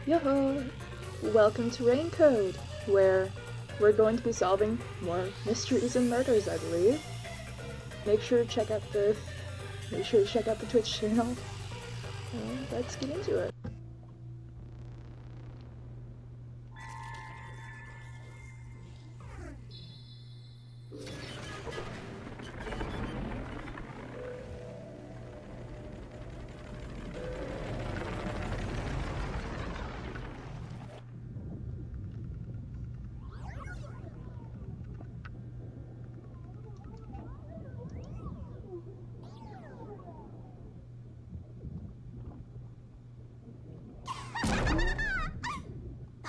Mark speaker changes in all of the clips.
Speaker 1: Yo! Welcome to Rain Code, where we're going to be solving more mysteries and murders, I believe. Make sure to check out the Twitch channel. And let's get into it.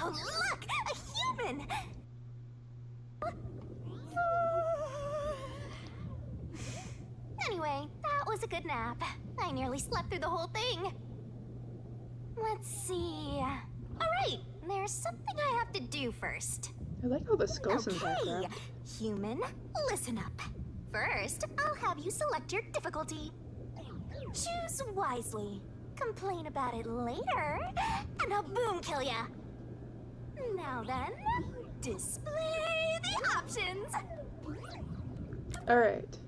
Speaker 2: Oh, look! A human! Anyway, that was a good nap. I nearly slept through the whole thing. Let's see. Alright, there's something I have to do first.
Speaker 1: I like all the skulls in the background.
Speaker 2: Human, listen up. First, I'll have you select your difficulty. Choose wisely. Complain about it later, and I'll boom kill ya. Now then, display the options.
Speaker 1: Alright.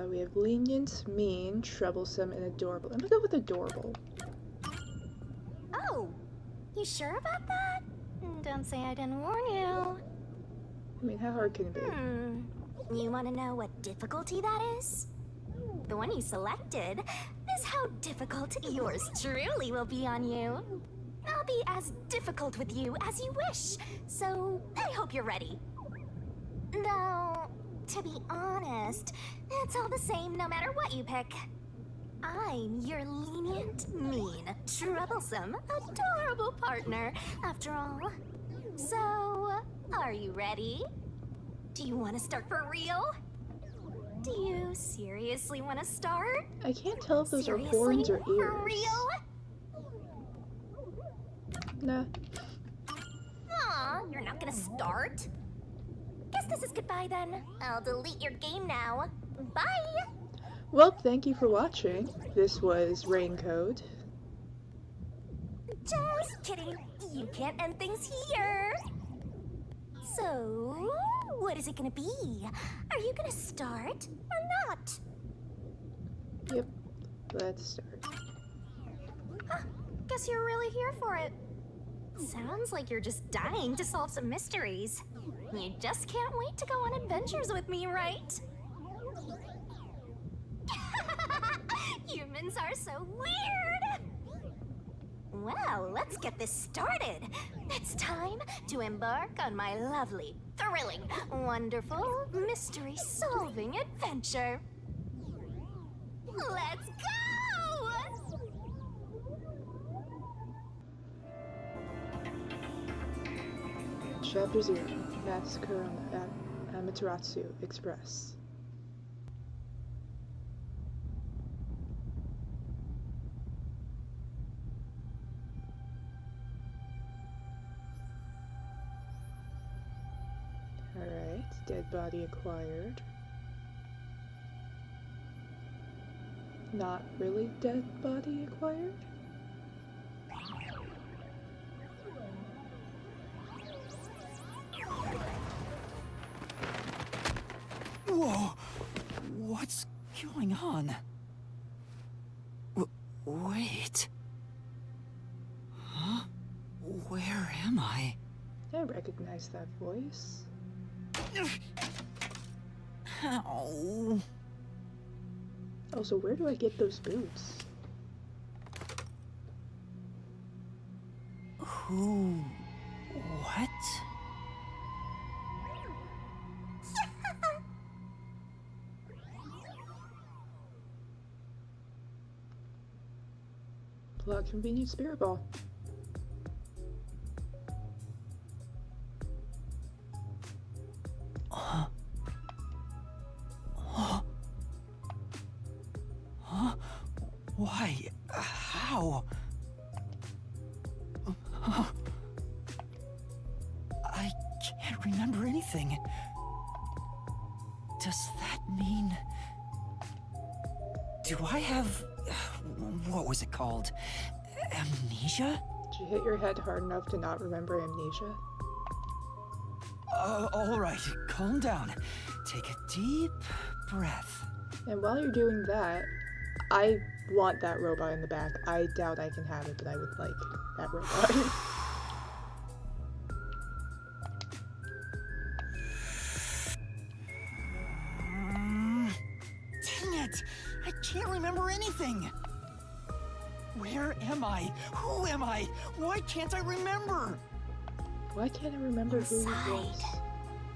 Speaker 1: We have lenient, mean, troublesome, and adorable. I'm gonna go with adorable.
Speaker 2: Oh, you sure about that? Don't say I didn't warn you.
Speaker 1: I mean, how hard can it be?
Speaker 2: You want to know what difficulty that is? The one you selected is how difficult yours truly will be on you. I'll be as difficult with you as you wish, so I hope you're ready. Though, to be honest, it's all the same no matter what you pick. I'm your lenient, mean, troublesome, adorable partner, after all. So, are you ready? Do you want to start for real? Do you seriously want to start?
Speaker 1: I can't tell if those are
Speaker 2: Seriously?
Speaker 1: horns or ears.
Speaker 2: For real?
Speaker 1: Nah.
Speaker 2: Aw, you're not gonna start? Guess this is goodbye then. I'll delete your game now. Bye!
Speaker 1: Well, thank you for watching. This was Rain Code.
Speaker 2: Just kidding. You can't end things here. So, what is it gonna be? Are you gonna start or not?
Speaker 1: Yep. Let's start.
Speaker 2: Huh, guess you're really here for it. Sounds like you're just dying to solve some mysteries. You just can't wait to go on adventures with me, right? Humans are so weird! Well, let's get this started. It's time to embark on my lovely, thrilling, wonderful, mystery-solving adventure. Let's go!
Speaker 1: Chapter 0. Massacre on the Amaterasu Express. Alright, dead body acquired. Not really dead body acquired?
Speaker 3: Whoa! What's going on? Wait. Huh? Where am I?
Speaker 1: I recognize that voice.
Speaker 3: Ow.
Speaker 1: Also, where do I get those boots?
Speaker 3: Who? What?
Speaker 1: Plot convenient spirit ball.
Speaker 3: Huh? Huh? Huh? Why? How? I can't remember anything. Does that mean... Do I have... what was it called? Amnesia?
Speaker 1: you hit your head hard enough to not remember amnesia?
Speaker 3: Alright, calm down. Take a deep breath.
Speaker 1: And while you're doing that, I want that robot in the back. I doubt I can have it, but I would like that robot.
Speaker 3: Dang it! I can't remember anything! Where am I? Who am I? Why can't I remember?
Speaker 1: Why can't I remember who he
Speaker 2: Inside
Speaker 1: was?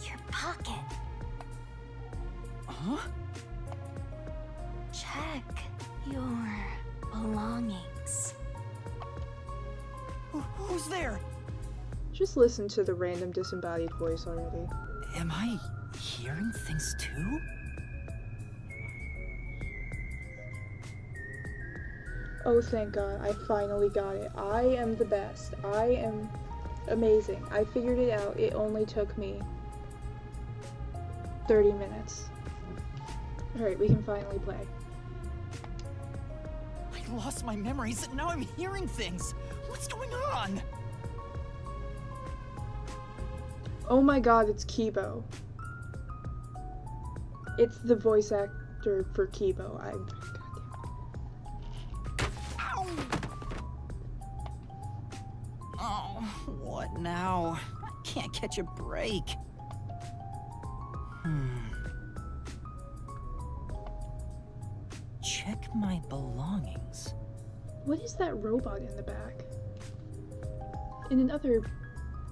Speaker 2: your pocket.
Speaker 3: Huh?
Speaker 2: Check your belongings.
Speaker 3: Who's there?
Speaker 1: Just listen to the random disembodied voice already.
Speaker 3: Am I hearing things too?
Speaker 1: Oh, thank God, I finally got it. I am the best. I am amazing. I figured it out. It only took me 30 minutes. Alright, we can finally play.
Speaker 3: I lost my memories and now I'm hearing things. What's going on?
Speaker 1: Oh my God, it's Kibo. It's the voice actor for Kibo.
Speaker 3: Ow! Oh, what now? I can't catch a break. Check my belongings.
Speaker 1: What is that robot in the back? And in other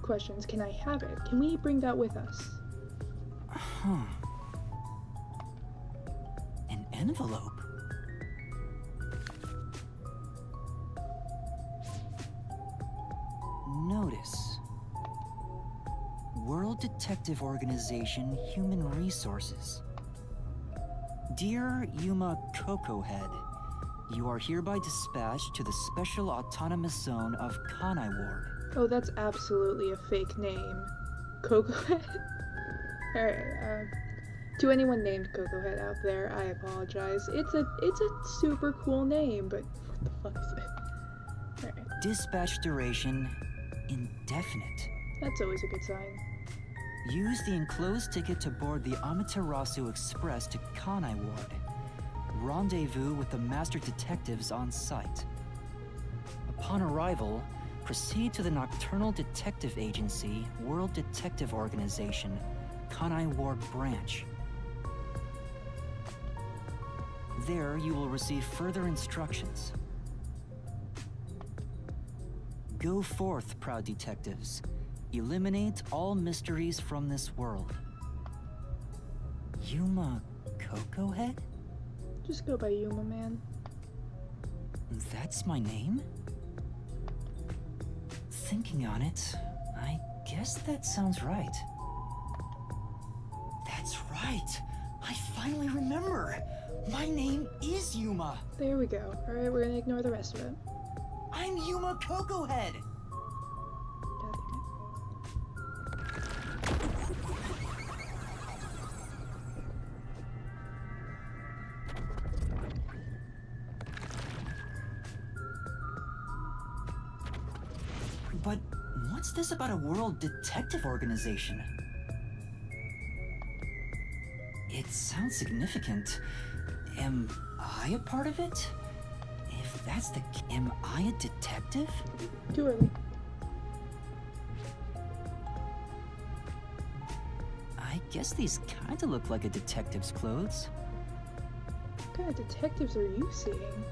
Speaker 1: questions, can I have it? Can we bring that with us?
Speaker 3: Huh. An envelope. Notice. World Detective Organization Human Resources. Dear Yuma Cocohead, you are hereby dispatched to the Special Autonomous Zone of Kanai Ward.
Speaker 1: Oh, that's absolutely a fake name. Cocohead? Alright, to anyone named Cocohead out there, I apologize. It's a super cool name, but what the fuck is it? Alright.
Speaker 3: Dispatch duration indefinite.
Speaker 1: That's always a good sign.
Speaker 3: Use the enclosed ticket to board the Amaterasu Express to Kanai Ward. Rendezvous with the master detectives on site. Upon arrival, proceed to the Nocturnal Detective Agency, World Detective Organization, Kanai Ward Branch. There, you will receive further instructions. Go forth, proud detectives. Eliminate all mysteries from this world. Yuma Cocohead?
Speaker 1: Just go by Yuma, man.
Speaker 3: That's my name? Thinking on it, I guess that sounds right. That's right! I finally remember! My name is Yuma!
Speaker 1: There we go. Alright, we're gonna ignore the rest of it.
Speaker 3: I'm Yuma Cocohead!
Speaker 1: God damn it.
Speaker 3: But what's this about a world detective organization? It sounds significant. Am I a part of it? If that's the am I a detective?
Speaker 1: Too early.
Speaker 3: I guess these kinda look like a detective's clothes.
Speaker 1: What kind of detectives are you seeing?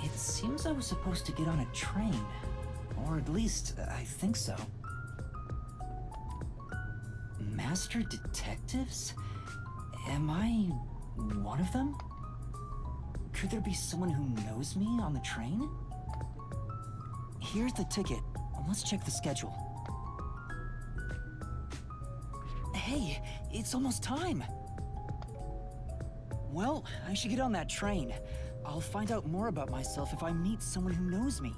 Speaker 3: It seems I was supposed to get on a train. Or at least, I think so. Master detectives? Am I one of them? Could there be someone who knows me on the train? Here's the ticket. Let's check the schedule. Hey, it's almost time. Well, I should get on that train. I'll find out more about myself if I meet someone who knows me.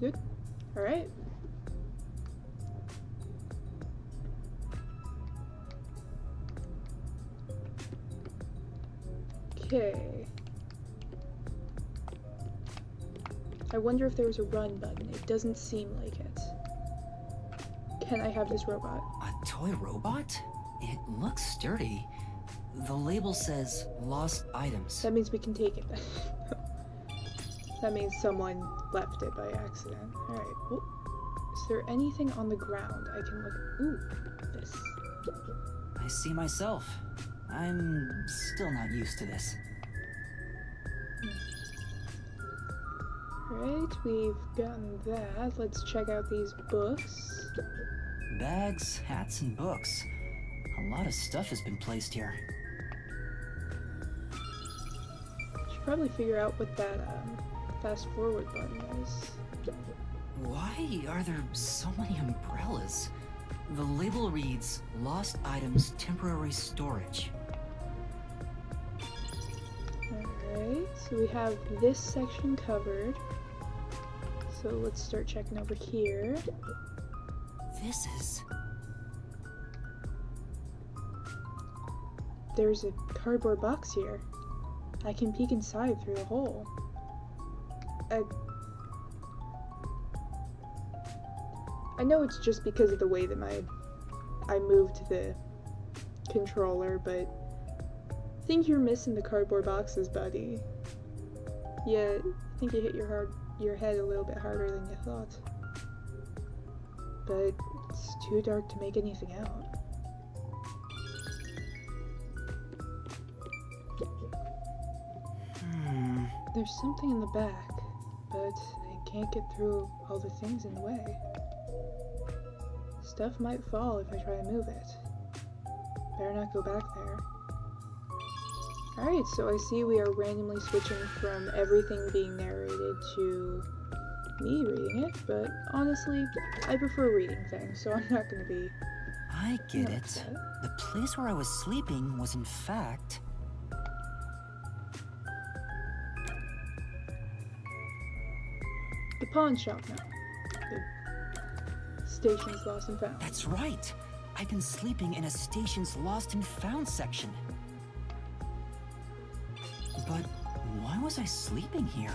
Speaker 1: Good? Alright. Okay. I wonder if there was a run button. It doesn't seem like it. Can I have this robot?
Speaker 3: A toy robot? It looks sturdy. The label says lost items.
Speaker 1: That means we can take it. That means someone left it by accident. Alright, well, is there anything on the ground I can look at? Ooh, this.
Speaker 3: I see myself. I'm still not used to this.
Speaker 1: Alright, we've gotten that. Let's check out these books.
Speaker 3: Bags, hats, and books. A lot of stuff has been placed here.
Speaker 1: Should probably figure out what that fast forward button is.
Speaker 3: Why are there so many umbrellas? The label reads, Lost Items Temporary Storage.
Speaker 1: Alright, so we have this section covered. So let's start checking over here.
Speaker 3: This is...
Speaker 1: There's a cardboard box here. I can peek inside through the hole. I know it's just because of the way that I moved the controller, but I think you're missing the cardboard boxes, buddy. Yeah, I think you hit your head a little bit harder than you thought. But it's too dark to make anything out. There's something in the back, but I can't get through all the things in the way. Stuff might fall if I try to move it. Better not go back there. Alright, so I see we are randomly switching from everything being narrated to me reading it, but honestly, I prefer reading things, so I'm not gonna be...
Speaker 3: I get it.
Speaker 1: upset.
Speaker 3: The place where I was sleeping was in fact...
Speaker 1: The pawn shop now. The station's lost and found.
Speaker 3: That's right! I've been sleeping in a station's lost and found section. But why was I sleeping here?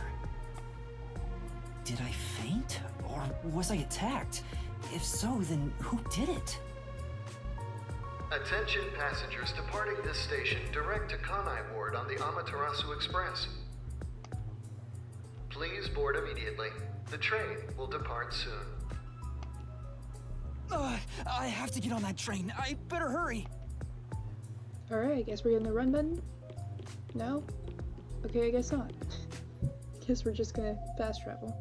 Speaker 3: Did I faint? Or was I attacked? If so, then who did it?
Speaker 4: Attention passengers departing this station direct to Kanai Ward on the Amaterasu Express. Please board immediately. The train will depart soon.
Speaker 3: I have to get on that train. I better hurry.
Speaker 1: Alright, I guess we're getting the run button? No? Okay, I guess not. Guess we're just gonna fast travel.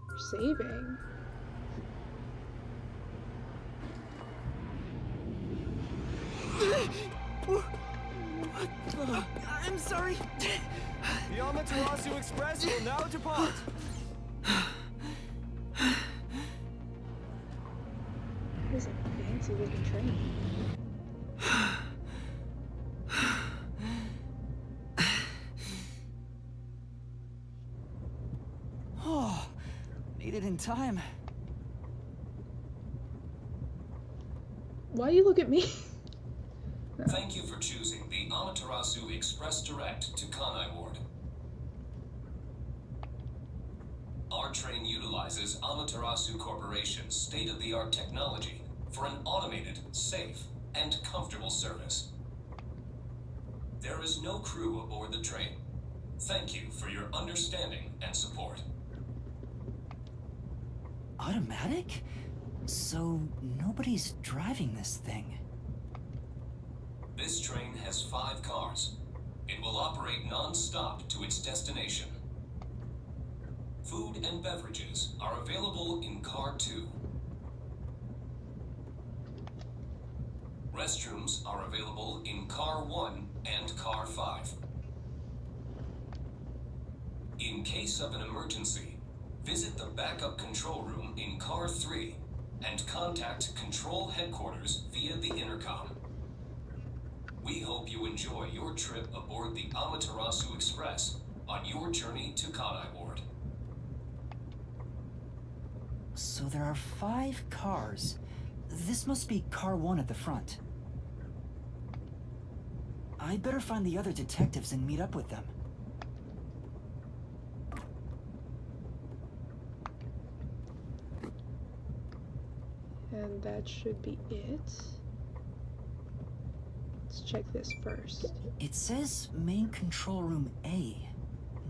Speaker 1: We're saving.
Speaker 3: I'm sorry.
Speaker 5: The Amaterasu Express will now depart.
Speaker 1: This is a fancy looking train.
Speaker 3: Oh, made it in time.
Speaker 1: Why do you look at me?
Speaker 6: Thank you for choosing the Amaterasu Express Direct to Kanai Ward. Our train utilizes Amaterasu Corporation's state-of-the-art technology for an automated, safe, and comfortable service. There is no crew aboard the train. Thank you for your understanding and support.
Speaker 3: Automatic? So nobody's driving this thing.
Speaker 6: This train has 5 cars. It will operate non-stop to its destination. Food and beverages are available in Car 2. Restrooms are available in Car 1 and Car 5. In case of an emergency, visit the backup control room in Car 3 and contact Control Headquarters via the intercom. We hope you enjoy your trip aboard the Amaterasu Express on your journey to Kanai Ward.
Speaker 3: So there are 5 cars. This must be car 1 at the front. I'd better find the other detectives and meet up with them.
Speaker 1: And that should be it. Let's check this first.
Speaker 3: It says main control room A.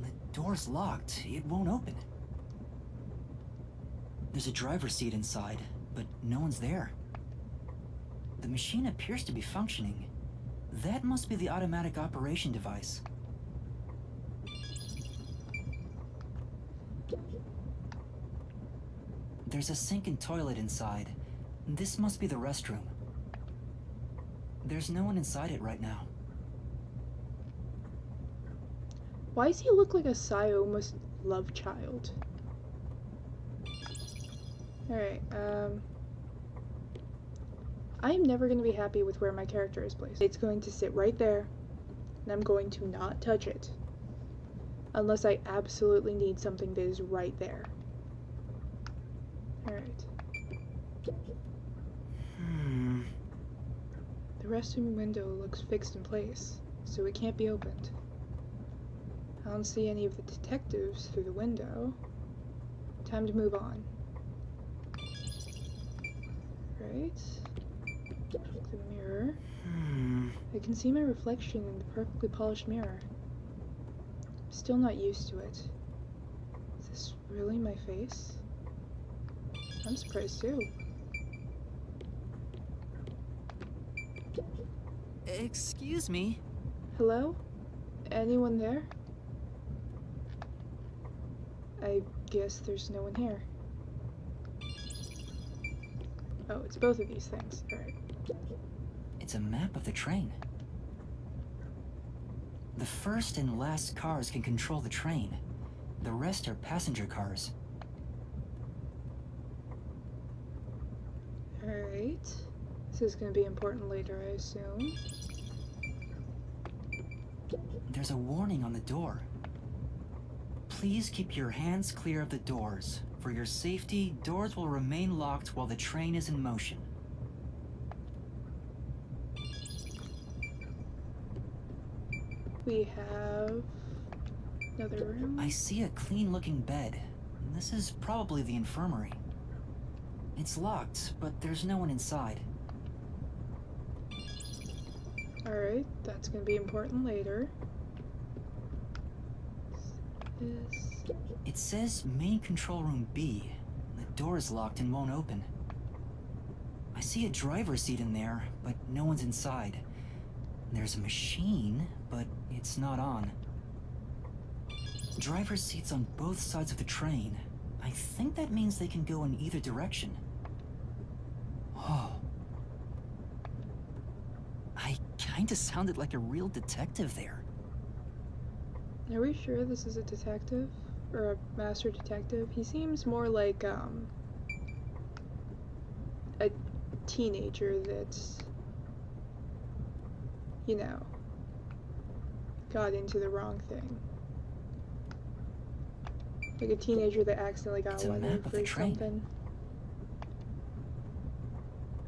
Speaker 3: The door's locked. It won't open. There's a driver's seat inside, but no one's there. The machine appears to be functioning. That must be the automatic operation device. There's a sink and toilet inside. This must be the restroom. There's no one inside it right now.
Speaker 1: Why does he look like a Siamese love child? Alright, I am never going to be happy with where my character is placed. It's going to sit right there, and I'm going to not touch it. Unless I absolutely need something that is right there. Alright. The restroom window looks fixed in place, so it can't be opened. I don't see any of the detectives through the window. Time to move on. Right. The mirror. I can see my reflection in the perfectly polished mirror. I'm still not used to it. Is this really my face? I'm surprised too.
Speaker 3: Excuse me?
Speaker 1: Hello? Anyone there? I guess there's no one here. Oh, it's both of these things. Alright.
Speaker 3: It's a map of the train. The first and last cars can control the train. The rest are passenger cars.
Speaker 1: Alright. This is going to be important later, I assume.
Speaker 3: There's a warning on the door. Please keep your hands clear of the doors. For your safety, doors will remain locked while the train is in motion.
Speaker 1: We have another room.
Speaker 3: I see a clean-looking bed. This is probably the infirmary. It's locked, but there's no one inside.
Speaker 1: Alright, that's going to be important later. This.
Speaker 3: It says main control room B. The door is locked and won't open. I see a driver's seat in there, but no one's inside. There's a machine, but it's not on. Driver's seats on both sides of the train. I think that means they can go in either direction. Oh. I kinda sounded like a real detective there.
Speaker 1: Are we sure this is a detective? Or a master detective? He seems more like, a teenager that's, you know, got into the wrong thing. Like a teenager that accidentally got
Speaker 3: It's a
Speaker 1: let
Speaker 3: map
Speaker 1: in
Speaker 3: of
Speaker 1: for
Speaker 3: the train.
Speaker 1: something.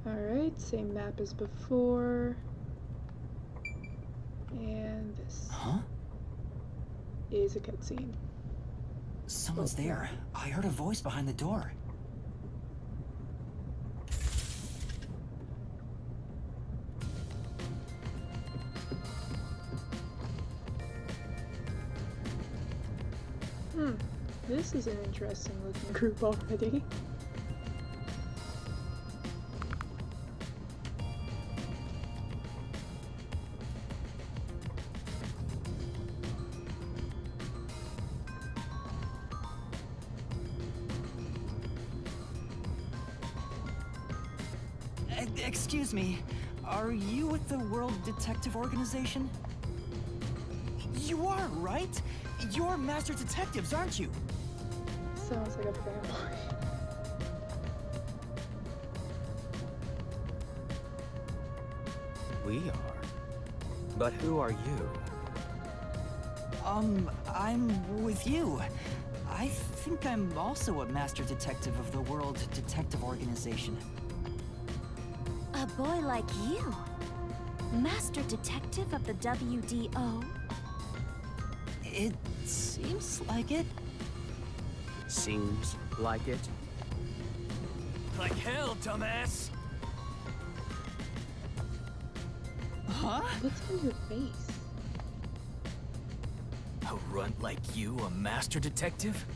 Speaker 1: Alright, same map as before. And this
Speaker 3: Huh?
Speaker 1: is a cutscene.
Speaker 3: Someone's there. I heard a voice behind the door.
Speaker 1: This is an interesting looking group already.
Speaker 3: Excuse me, are you with the World Detective Organization? You are, right? You're master detectives, aren't you?
Speaker 1: Sounds like a fanboy.
Speaker 5: We are. But who are you?
Speaker 3: I'm with you. I think I'm also a master detective of the World Detective Organization.
Speaker 2: A boy like you? Master detective of the WDO?
Speaker 3: It seems like it.
Speaker 5: Seems like it. like hell, dumbass!
Speaker 3: Huh?
Speaker 1: What's on your face?
Speaker 5: A runt like you, a master detective?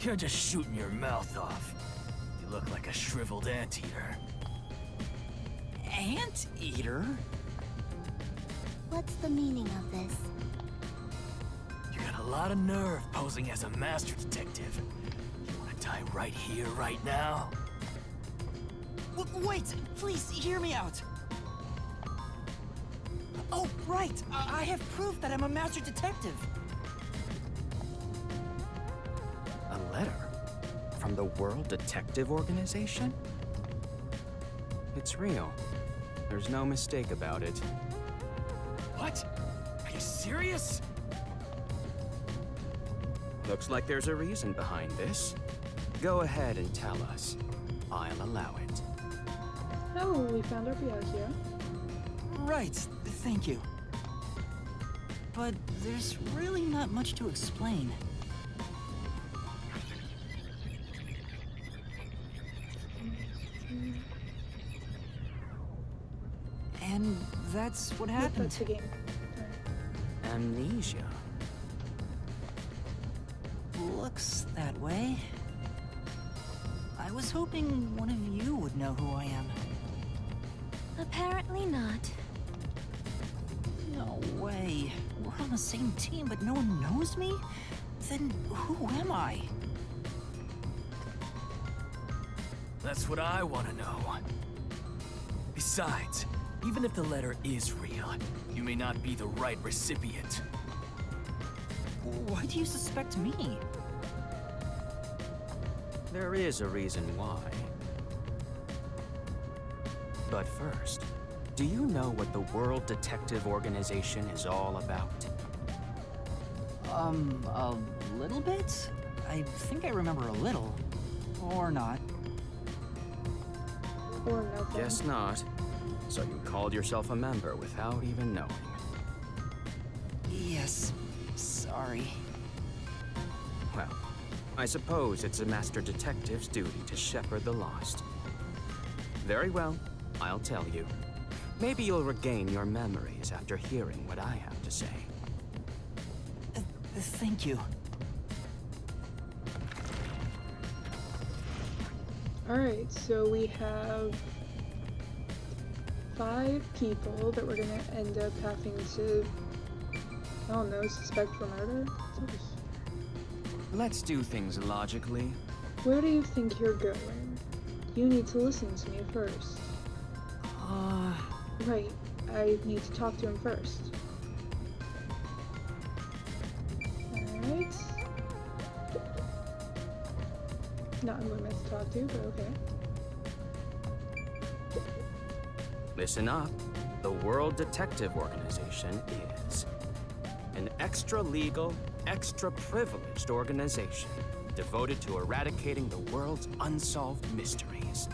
Speaker 5: You're just shooting your mouth off. You look like a shriveled anteater.
Speaker 3: Anteater?
Speaker 2: What's the meaning of this?
Speaker 5: You got a lot of nerve posing as a master detective. You wanna die right here, right now?
Speaker 3: Wait, please hear me out. Oh, right. I have proof that I'm a master detective.
Speaker 7: A letter? From the World Detective Organization? It's real. There's no mistake about it.
Speaker 5: What? Are you serious?
Speaker 7: Looks like there's a reason behind this. Go ahead and tell us. I'll allow it.
Speaker 1: Oh, we found our Pinocchio.
Speaker 3: Right, thank you. But there's really not much to explain. And that's what
Speaker 1: Yep,
Speaker 3: happened.
Speaker 1: that's the game. Sorry.
Speaker 7: Amnesia.
Speaker 3: Looks that way. I was hoping one of you would know who I am.
Speaker 2: Apparently not.
Speaker 3: No way. We're on the same team, but no one knows me? Then who am I?
Speaker 5: That's what I want to know. Besides, even if the letter is real, you may not be the right recipient.
Speaker 3: Why do you suspect me?
Speaker 7: There is a reason why. But first, do you know what the World Detective Organization is all about?
Speaker 3: A little bit? I think I remember a little. Or not.
Speaker 1: Or nothing.
Speaker 7: Guess not. So you called yourself a member without even knowing.
Speaker 3: Yes. Sorry.
Speaker 7: Well, I suppose it's a master detective's duty to shepherd the lost. Very well, I'll tell you. Maybe you'll regain your memories after hearing what I have to say.
Speaker 3: Thank you.
Speaker 1: Alright, so we have 5 people that we're gonna end up having to, I don't know, suspect for murder?
Speaker 7: Let's do things logically.
Speaker 1: Where do you think you're going? You need to listen to me first. Right, I need to talk to him first. Alright. Not who I'm meant to talk to, but okay.
Speaker 7: Listen up. The World Detective Organization is an extra-legal, extra-privileged organization devoted to eradicating the world's unsolved mysteries.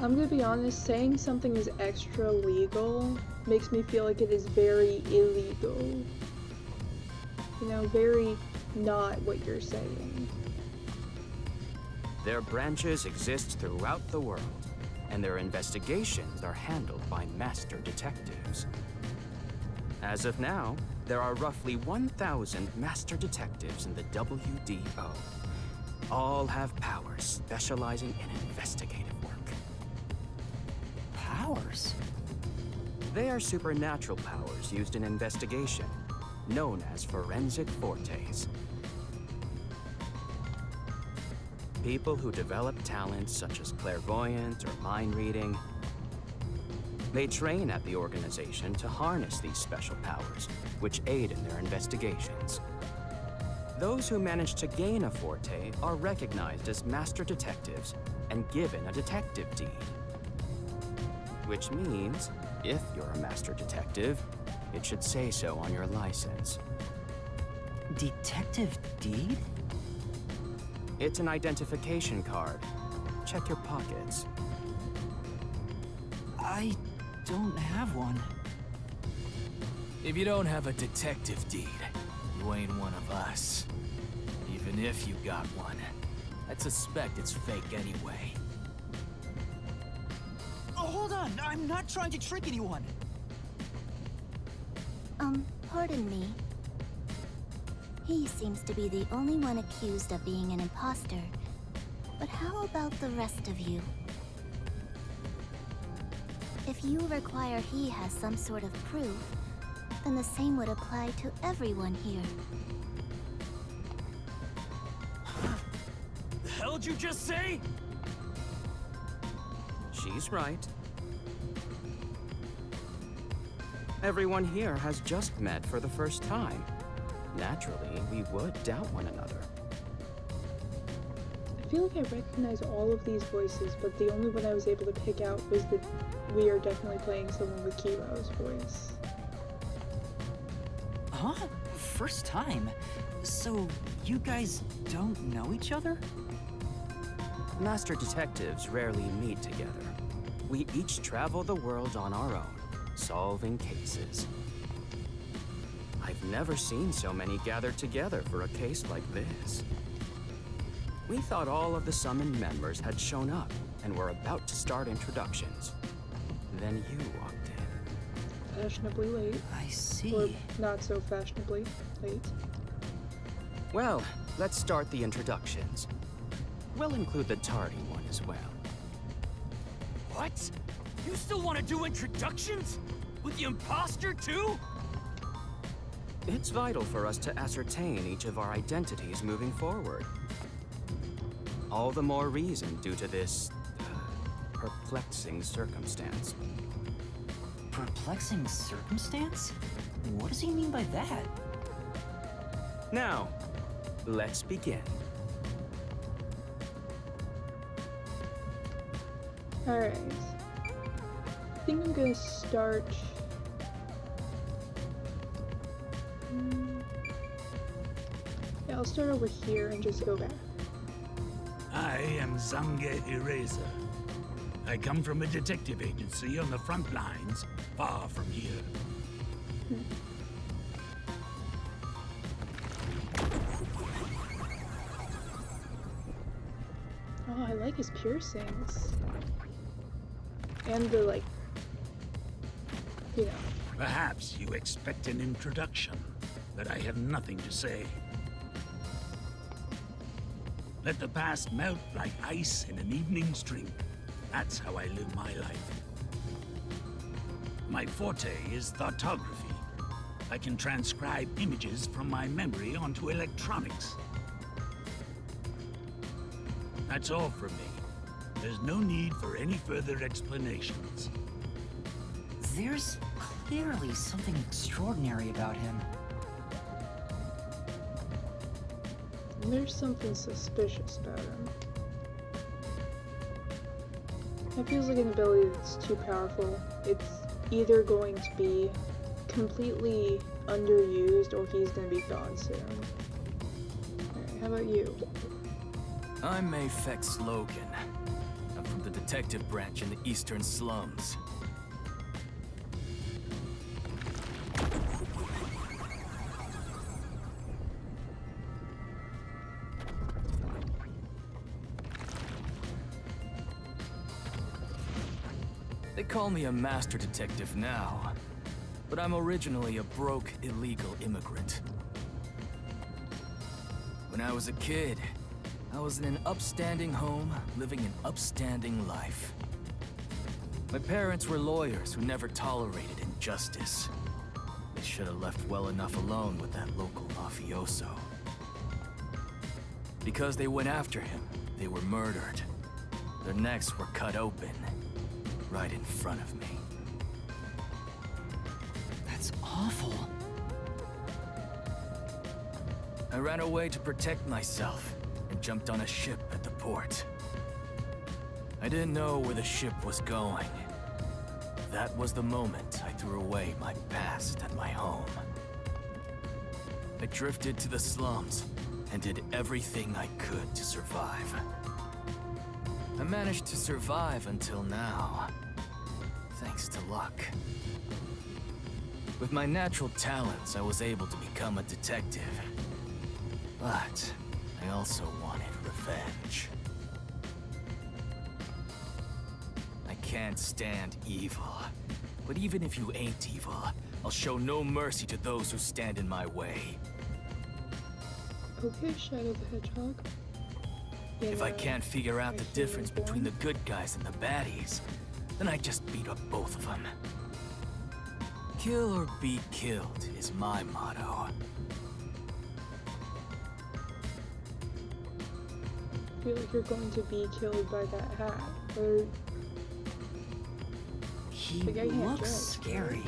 Speaker 1: I'm gonna be honest, saying something is extra legal makes me feel like it is very illegal. You know, very not what you're saying.
Speaker 7: Their branches exist throughout the world, and their investigations are handled by master detectives. As of now, there are roughly 1,000 master detectives in the WDO. All have powers specializing in investigative work.
Speaker 3: Powers?
Speaker 7: They are supernatural powers used in investigation, known as forensic fortes. People who develop talents such as clairvoyance or mind reading. They train at the organization to harness these special powers, which aid in their investigations. Those who manage to gain a forte are recognized as master detectives and given a detective deed. Which means, if you're a master detective, it should say so on your license.
Speaker 3: Detective deed?
Speaker 7: It's an identification card. Check your pockets.
Speaker 3: I don't have one.
Speaker 5: If you don't have a detective deed, you ain't one of us. Even if you got one. I'd suspect it's fake anyway.
Speaker 3: Oh, hold on! I'm not trying to trick anyone!
Speaker 2: Pardon me. He seems to be the only one accused of being an imposter. But how about the rest of you? If you require he has some sort of proof, then the same would apply to everyone here.
Speaker 5: The hell'd you just say?
Speaker 7: She's right. Everyone here has just met for the first time. Naturally, we would doubt one another.
Speaker 1: I feel like I recognize all of these voices, but the only one I was able to pick out was that we are definitely playing someone with Kiro's voice.
Speaker 3: Huh? First time? So, you guys don't know each other?
Speaker 7: Master detectives rarely meet together. We each travel the world on our own, solving cases. I've never seen so many gathered together for a case like this. We thought all of the summoned members had shown up and were about to start introductions. Then you walked in.
Speaker 1: Fashionably late.
Speaker 3: I see.
Speaker 1: Or not so fashionably late.
Speaker 7: Well, let's start the introductions. We'll include the tardy one as well.
Speaker 5: What? You still want to do introductions? With the imposter too?
Speaker 7: It's vital for us to ascertain each of our identities moving forward. All the more reason due to this perplexing circumstance.
Speaker 3: Perplexing circumstance? What does he mean by that?
Speaker 7: Now, let's begin.
Speaker 1: Alright. I think I'm gonna start... Yeah, I'll start over here and just go back.
Speaker 8: I am Zange Eraser. I come from a detective agency on the front lines, far from here.
Speaker 1: Oh, I like his piercings. And the, like, you know.
Speaker 8: Perhaps you expect an introduction, but I have nothing to say. Let the past melt like ice in an evening's drink. That's how I live my life. My forte is thoughtography. I can transcribe images from my memory onto electronics. That's all from me. There's no need for any further explanations.
Speaker 3: There's clearly something extraordinary about him.
Speaker 1: There's something suspicious about him. It feels like an ability that's too powerful. It's either going to be completely underused or he's going to be gone soon. Alright, how about you?
Speaker 5: I'm Mayfex Logan. I'm from the detective branch in the eastern slums. They call me a master detective now, but I'm originally a broke, illegal immigrant. When I was a kid, I was in an upstanding home, living an upstanding life. My parents were lawyers who never tolerated injustice. They should have left well enough alone with that local mafioso. Because they went after him, they were murdered. Their necks were cut open, right in front of me.
Speaker 3: That's awful.
Speaker 5: I ran away to protect myself and jumped on a ship at the port. I didn't know where the ship was going. That was the moment I threw away my past and my home. I drifted to the slums and did everything I could to survive. I managed to survive until now, thanks to luck. With my natural talents, I was able to become a detective. But I also wanted revenge. revenge. I can't stand evil. But even if you ain't evil, I'll show no mercy to those who stand in my way.
Speaker 1: Okay, Shadow the Hedgehog.
Speaker 5: If I can't figure out the difference between the good guys and the baddies, then I just beat up both of them. Kill or be killed is my motto.
Speaker 1: I feel like you're going to be killed by that hat. Or
Speaker 3: He
Speaker 1: The guy can't
Speaker 3: looks
Speaker 1: judge,
Speaker 3: scary,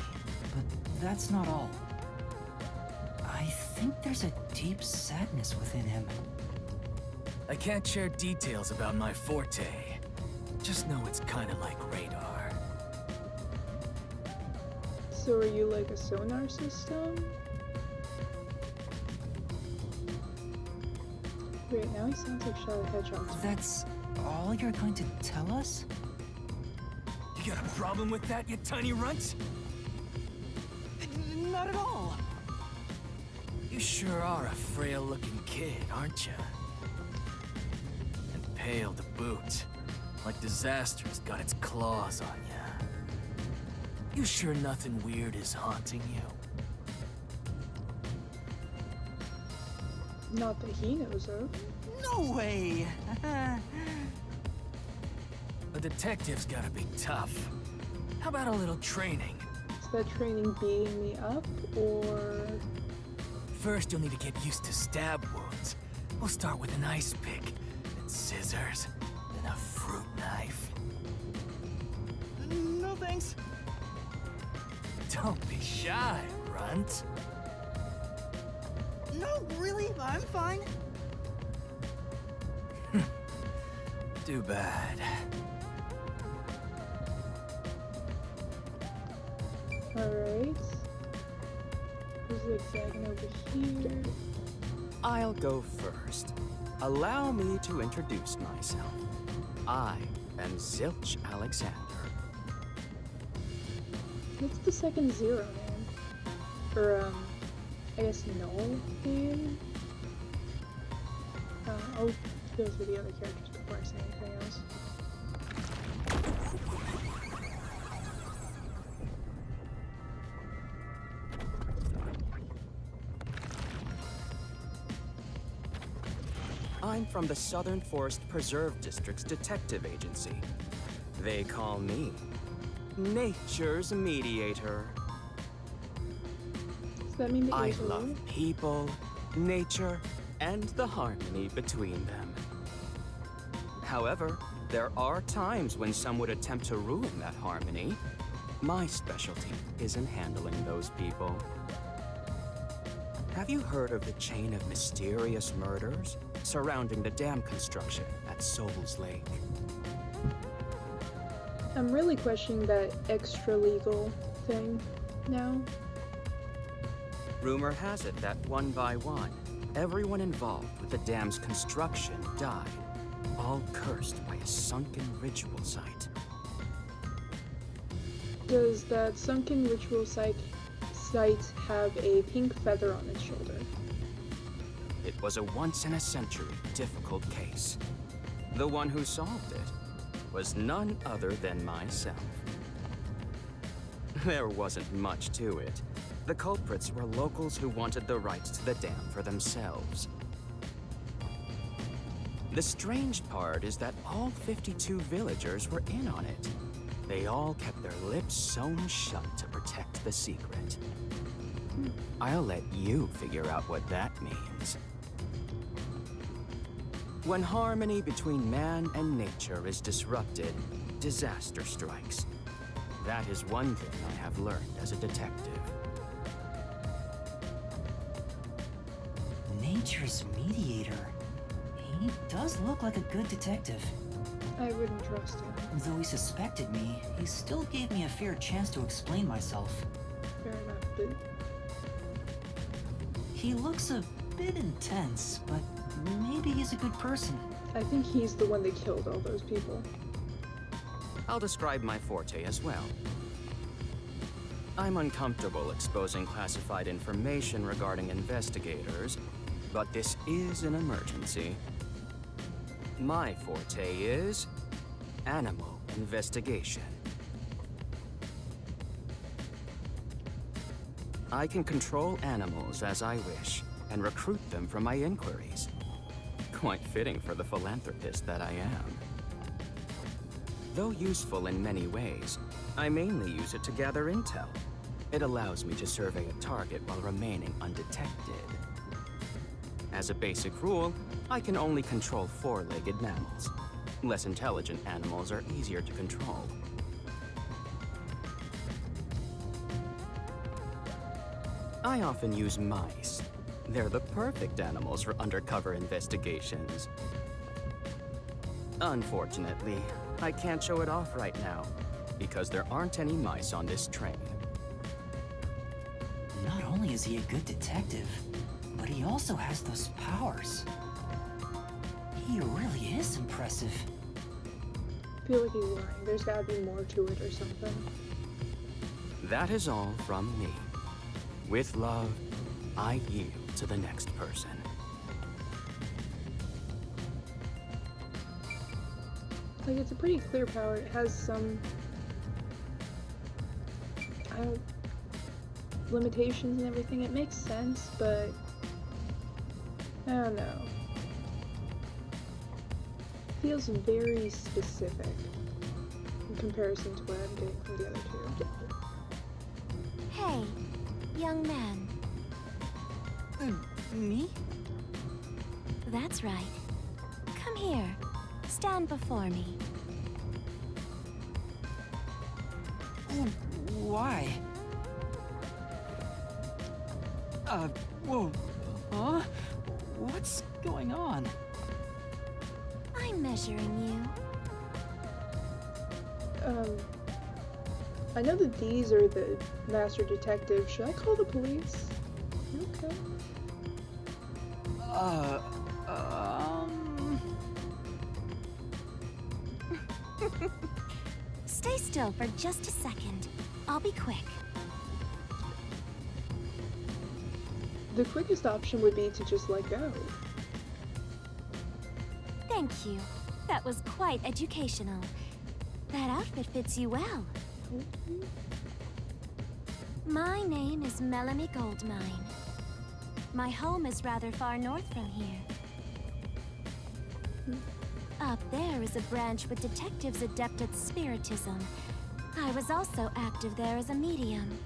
Speaker 3: but that's not all. I think there's a deep sadness within him.
Speaker 5: I can't share details about my forte. Just know it's kinda like radar.
Speaker 1: so are you like a sonar system? Wait, now he sounds like Shadow the Hedgehog.
Speaker 3: That's all you're going to tell us?
Speaker 5: You got a problem with that, you tiny runt?
Speaker 3: Not at all.
Speaker 5: You sure are a frail-looking kid, aren't you? And pale to boot. Like disaster's got its claws on you. You sure nothing weird is haunting you?
Speaker 1: Not that he knows of.
Speaker 3: No way!
Speaker 5: A detective's gotta be tough. How about a little training?
Speaker 1: Is that training beating me up, or...
Speaker 5: First, you'll need to get used to stab wounds. We'll start with an ice pick, then scissors, then a fruit knife.
Speaker 3: No thanks.
Speaker 5: Don't be shy, runt.
Speaker 3: No, really, I'm fine.
Speaker 5: Too bad.
Speaker 1: Alright. There's the hexagon over here.
Speaker 7: I'll go first. Allow me to introduce myself. I am Zilch Alexander.
Speaker 1: What's the second zero name? Or, I guess null name? I'll go through the other characters before I say anything else.
Speaker 7: I'm from the Southern Forest Preserve District's detective agency. They call me Nature's Mediator.
Speaker 1: Does that mean that
Speaker 7: I
Speaker 1: you're
Speaker 7: love people, nature, and the harmony between them. However, there are times when some would attempt to ruin that harmony. My specialty is in handling those people. Have you heard of the chain of mysterious murders surrounding the dam construction at Soul's Lake?
Speaker 1: I'm really questioning that extra legal thing now.
Speaker 7: Rumor has it that one by one, everyone involved with the dam's construction died, all cursed by a sunken ritual site.
Speaker 1: Does that sunken ritual site have a pink feather on its shoulder?
Speaker 7: It was a once-in-a-century difficult case. The one who solved it was none other than myself. There wasn't much to it. The culprits were locals who wanted the rights to the dam for themselves. The strange part is that all 52 villagers were in on it. They all kept their lips sewn shut to protect the secret. I'll let you figure out what that means. When harmony between man and nature is disrupted, disaster strikes. That is one thing I have learned as a detective.
Speaker 3: Nature's mediator. He does look like a good detective.
Speaker 1: I wouldn't trust him.
Speaker 3: Though he suspected me, he still gave me a fair chance to explain myself.
Speaker 1: Fair enough, but
Speaker 3: He looks a bit intense, but maybe he's a good person.
Speaker 1: I think he's the one that killed all those people.
Speaker 7: I'll describe my forte as well. I'm uncomfortable exposing classified information regarding investigators, but this is an emergency. My forte is animal investigation. I can control animals as I wish and recruit them for my inquiries. Quite fitting for the philanthropist that I am. Though useful in many ways, I mainly use it to gather intel. It allows me to survey a target while remaining undetected. As a basic rule, I can only control four-legged mammals. Less intelligent animals are easier to control. I often use mice. They're the perfect animals for undercover investigations. Unfortunately, I can't show it off right now, because there aren't any mice on this train.
Speaker 3: Not only is he a good detective, but he also has those powers. He really is impressive.
Speaker 1: I feel like he's lying. There's gotta be more to it or something.
Speaker 7: That is all from me. With love, I yield to the next person.
Speaker 1: Like, it's a pretty clear power. It has some... limitations and everything. It makes sense, but... I don't know. Feels very specific in comparison to what I'm getting from the other two.
Speaker 2: Hey, young man.
Speaker 3: Me?
Speaker 2: That's right. Come here. Stand before me.
Speaker 3: Why? Whoa. Huh? What's going on?
Speaker 2: I'm measuring you.
Speaker 1: I know that these are the master detectives. Should I call the police? Okay.
Speaker 2: Stay still for just a second. I'll be quick.
Speaker 1: The quickest option would be to just let go.
Speaker 2: Thank you. That was quite educational. That outfit fits you well. My name is Melanie Goldmine. My home is rather far north from here. Up there is a branch with detectives adept at spiritism. I was also active there as a medium.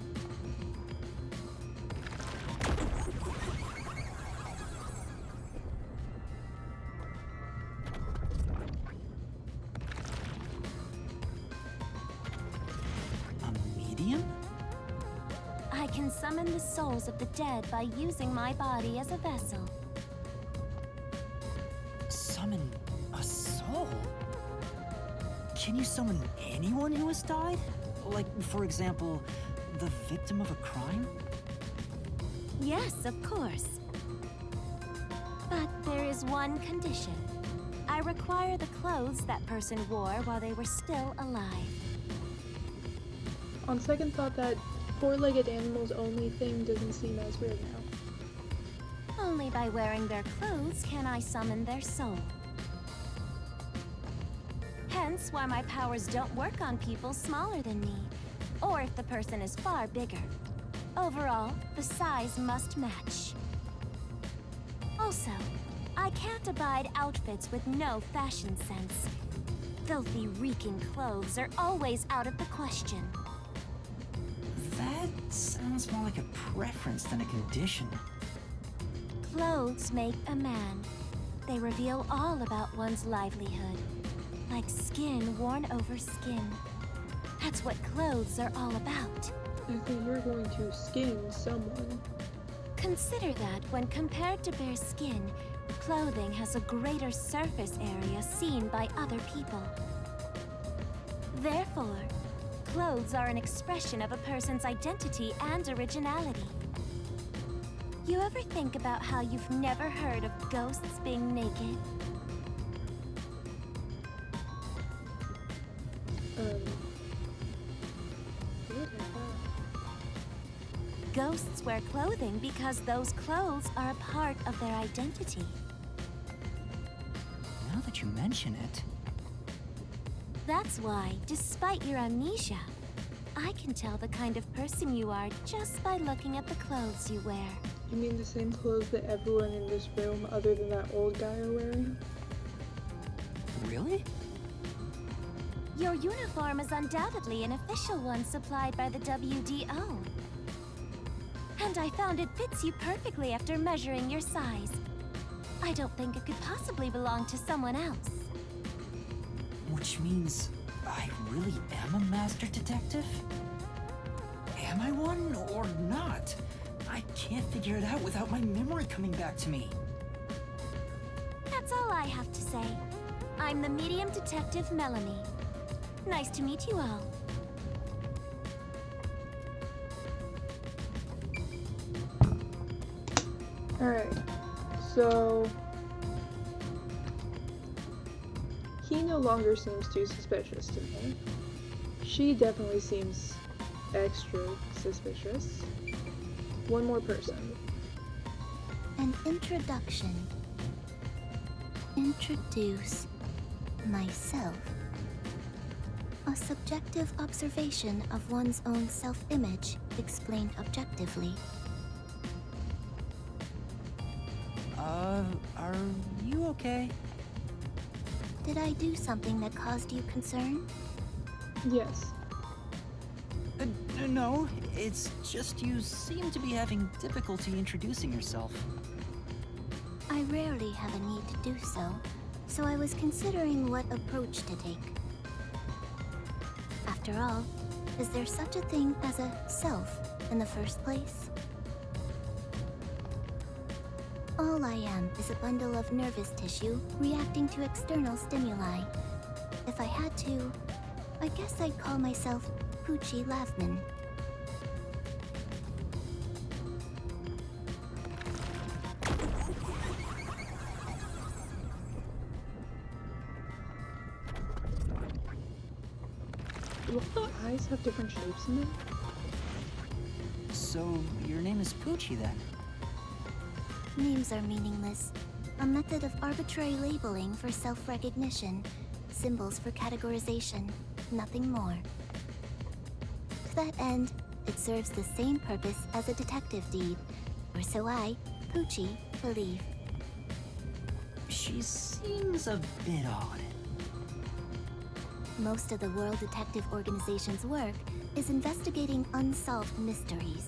Speaker 3: A medium?
Speaker 2: I can summon the souls of the dead by using my body as a vessel.
Speaker 3: Summon a soul? Can you summon anyone who has died? Like, for example, the victim of a crime?
Speaker 2: Yes, of course. But there is one condition. I require the clothes that person wore while they were still alive.
Speaker 1: On second thought, that four-legged animals only thing doesn't seem as weird now.
Speaker 2: Only by wearing their clothes can I summon their soul. Hence why my powers don't work on people smaller than me, or if the person is far bigger. Overall, the size must match. Also, I can't abide outfits with no fashion sense. Filthy, reeking clothes are always out of the question.
Speaker 3: That sounds more like a preference than a condition.
Speaker 2: Clothes make a man. They reveal all about one's livelihood. Like skin worn over skin. That's what clothes are all about.
Speaker 1: I think you're going to skin someone.
Speaker 2: Consider that when compared to bare skin, clothing has a greater surface area seen by other people. Therefore, clothes are an expression of a person's identity and originality. You ever think about how you've never heard of ghosts being naked?
Speaker 1: What is that?
Speaker 2: Ghosts wear clothing because those clothes are a part of their identity.
Speaker 3: Now that you mention it...
Speaker 2: That's why, despite your amnesia, I can tell the kind of person you are just by looking at the clothes you wear.
Speaker 1: You mean the same clothes that everyone in this room other than that old guy are wearing?
Speaker 3: Really?
Speaker 2: Your uniform is undoubtedly an official one supplied by the WDO. And I found it fits you perfectly after measuring your size. I don't think it could possibly belong to someone else.
Speaker 3: Which means I really am a master detective? Am I one or not? I can't figure it out without my memory coming back to me.
Speaker 2: That's all I have to say. I'm the medium detective Melanie. Nice to meet you all.
Speaker 1: Alright, so... he no longer seems too suspicious to me. She definitely seems extra suspicious. One more person.
Speaker 9: An introduction. Introduce myself. A subjective observation of one's own self-image explained objectively.
Speaker 3: Are you okay?
Speaker 9: Did I do something that caused you concern?
Speaker 1: Yes.
Speaker 3: No, it's just you seem to be having difficulty introducing yourself.
Speaker 9: I rarely have a need to do so, so I was considering what approach to take. After all, is there such a thing as a self in the first place? All I am is a bundle of nervous tissue reacting to external stimuli. If I had to, I guess I'd call myself Poochie Lavman.
Speaker 1: Do all the eyes have different shapes in them?
Speaker 3: So, your name is Poochie then?
Speaker 9: Names are meaningless. A method of arbitrary labeling for self-recognition. Symbols for categorization. Nothing more. To that end, it serves the same purpose as a detective deed, or so I, Poochie, believe.
Speaker 3: She seems a bit odd.
Speaker 9: Most of the World Detective Organization's work is investigating unsolved mysteries.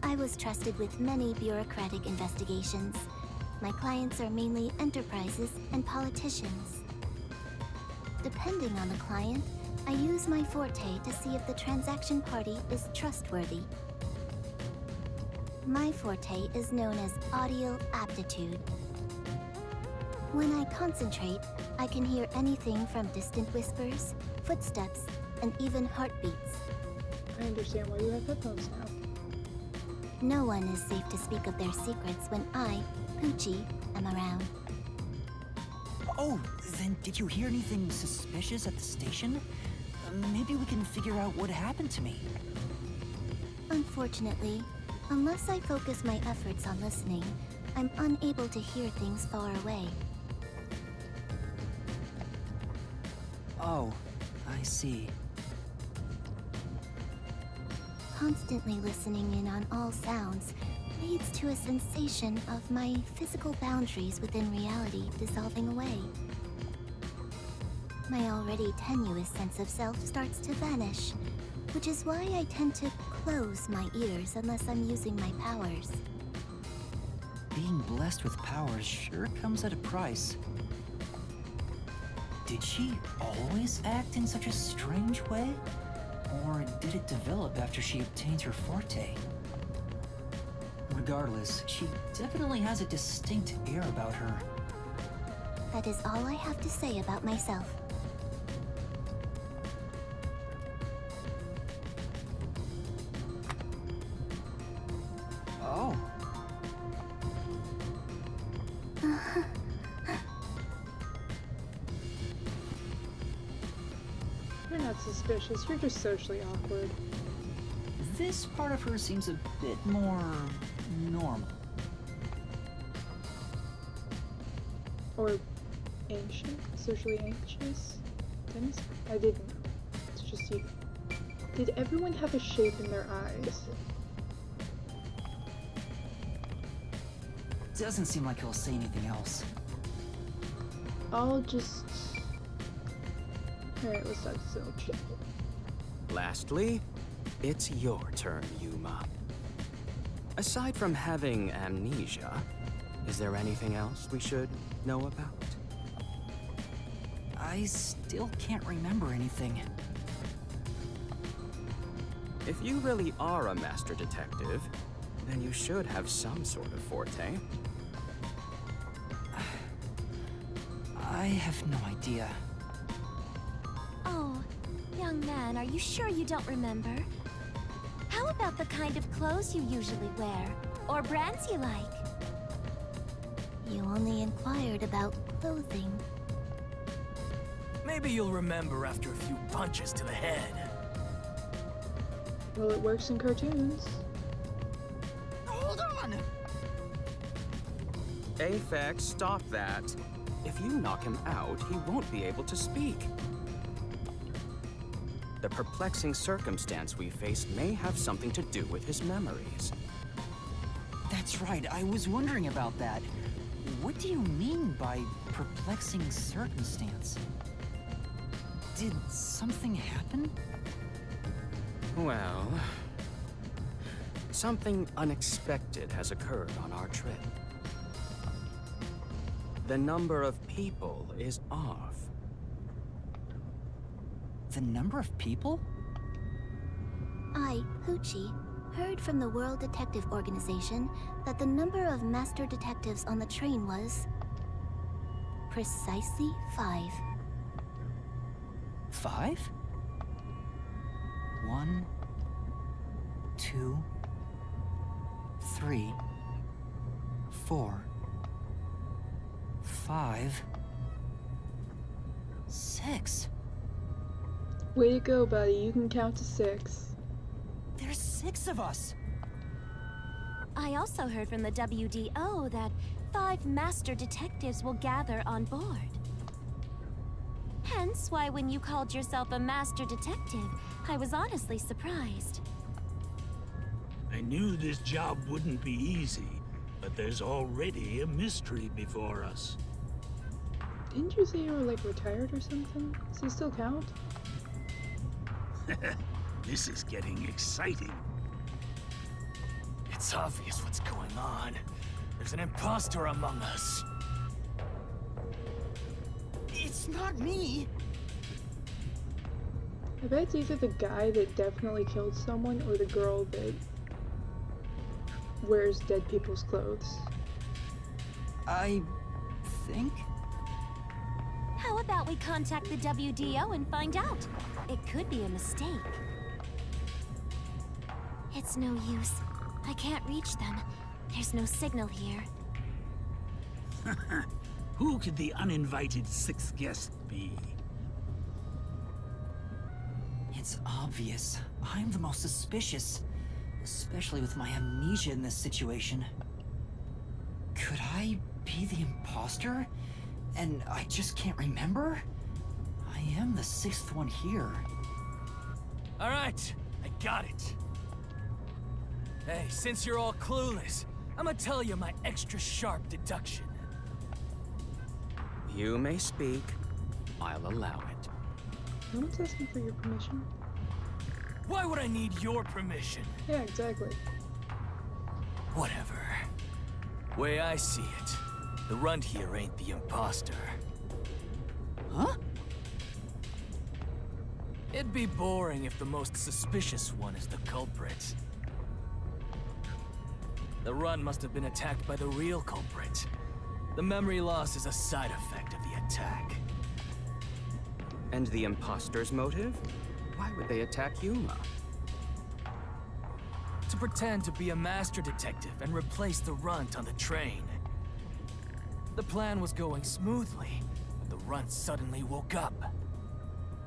Speaker 9: I was trusted with many bureaucratic investigations. My clients are mainly enterprises and politicians. Depending on the client, I use my forte to see if the transaction party is trustworthy. My forte is known as audio aptitude. When I concentrate, I can hear anything from distant whispers, footsteps, and even heartbeats.
Speaker 1: I understand why you have headphones now.
Speaker 9: No one is safe to speak of their secrets when I, Poochie, am around.
Speaker 3: Oh, then did you hear anything suspicious at the station? Maybe we can figure out what happened to me.
Speaker 9: Unfortunately, unless I focus my efforts on listening, I'm unable to hear things far away.
Speaker 3: Oh, I see.
Speaker 9: Constantly listening in on all sounds leads to a sensation of my physical boundaries within reality dissolving away. My already tenuous sense of self starts to vanish, which is why I tend to close my ears unless I'm using my powers.
Speaker 3: Being blessed with powers sure comes at a price. Did she always act in such a strange way? Or did it develop after she obtained her forte? Regardless, she definitely has a distinct air about her.
Speaker 9: That is all I have to say about myself.
Speaker 3: Oh.
Speaker 1: You're not suspicious, you're just socially awkward.
Speaker 3: This part of her seems a bit more normal.
Speaker 1: Or ancient? Socially anxious? Dennis? I didn't know. It's just you. Did everyone have a shape in their eyes?
Speaker 3: Doesn't seem like he'll say anything else.
Speaker 1: I'll just... Alright, let's talk to Zilch.
Speaker 7: Lastly, it's your turn, Yuma. Aside from having amnesia, is there anything else we should know about?
Speaker 3: I still can't remember anything.
Speaker 7: If you really are a master detective, then you should have some sort of forte.
Speaker 3: I have no idea.
Speaker 2: Oh, young man, are you sure you don't remember? How about the kind of clothes you usually wear? Or brands you like?
Speaker 9: You only inquired about clothing.
Speaker 5: Maybe you'll remember after a few punches to the head.
Speaker 1: Well, it works in cartoons.
Speaker 3: Hold on!
Speaker 7: Aphex, stop that. If you knock him out, he won't be able to speak. The perplexing circumstance we faced may have something to do with his memories.
Speaker 3: That's right, I was wondering about that. What do you mean by perplexing circumstance? Did something happen?
Speaker 7: Well, something unexpected has occurred on our trip. The number of people is off.
Speaker 3: The number of people?
Speaker 9: I, Hoochie, heard from the World Detective Organization that the number of master detectives on the train was... precisely 5.
Speaker 3: 5? 1, 2, 3, 4, 5, 6.
Speaker 1: Way to go, buddy. You can count to 6.
Speaker 3: There's 6 of us!
Speaker 2: I also heard from the WDO that 5 master detectives will gather on board. Hence why when you called yourself a master detective, I was honestly surprised.
Speaker 8: I knew this job wouldn't be easy, but there's already a mystery before us.
Speaker 1: Didn't you say you were, like, retired or something? Does he still count?
Speaker 8: This is getting exciting.
Speaker 5: It's obvious what's going on. There's an imposter among us.
Speaker 3: It's not me!
Speaker 1: I bet it's either the guy that definitely killed someone or the girl that wears dead people's clothes.
Speaker 3: I think?
Speaker 2: How about we contact the WDO and find out? It could be a mistake. It's no use. I can't reach them. There's no signal here.
Speaker 8: Who could the uninvited 6th guest be?
Speaker 3: It's obvious. I'm the most suspicious. Especially with my amnesia in this situation. Could I be the imposter? And I just can't remember? I am the 6th one here.
Speaker 5: All right, I got it. Hey, since you're all clueless, I'm gonna tell you my extra sharp deduction.
Speaker 7: You may speak. I'll allow it.
Speaker 1: No one's asking for your permission.
Speaker 5: Why would I need your permission?
Speaker 1: Yeah, exactly.
Speaker 5: Whatever. Way I see it, the runt here ain't the imposter.
Speaker 3: Huh?
Speaker 5: It'd be boring if the most suspicious one is the culprit. The run must have been attacked by the real culprit. The memory loss is a side effect of the attack.
Speaker 7: And the imposter's motive? Why would they attack Yuma?
Speaker 5: To pretend to be a master detective and replace the runt on the train. The plan was going smoothly, but the runt suddenly woke up.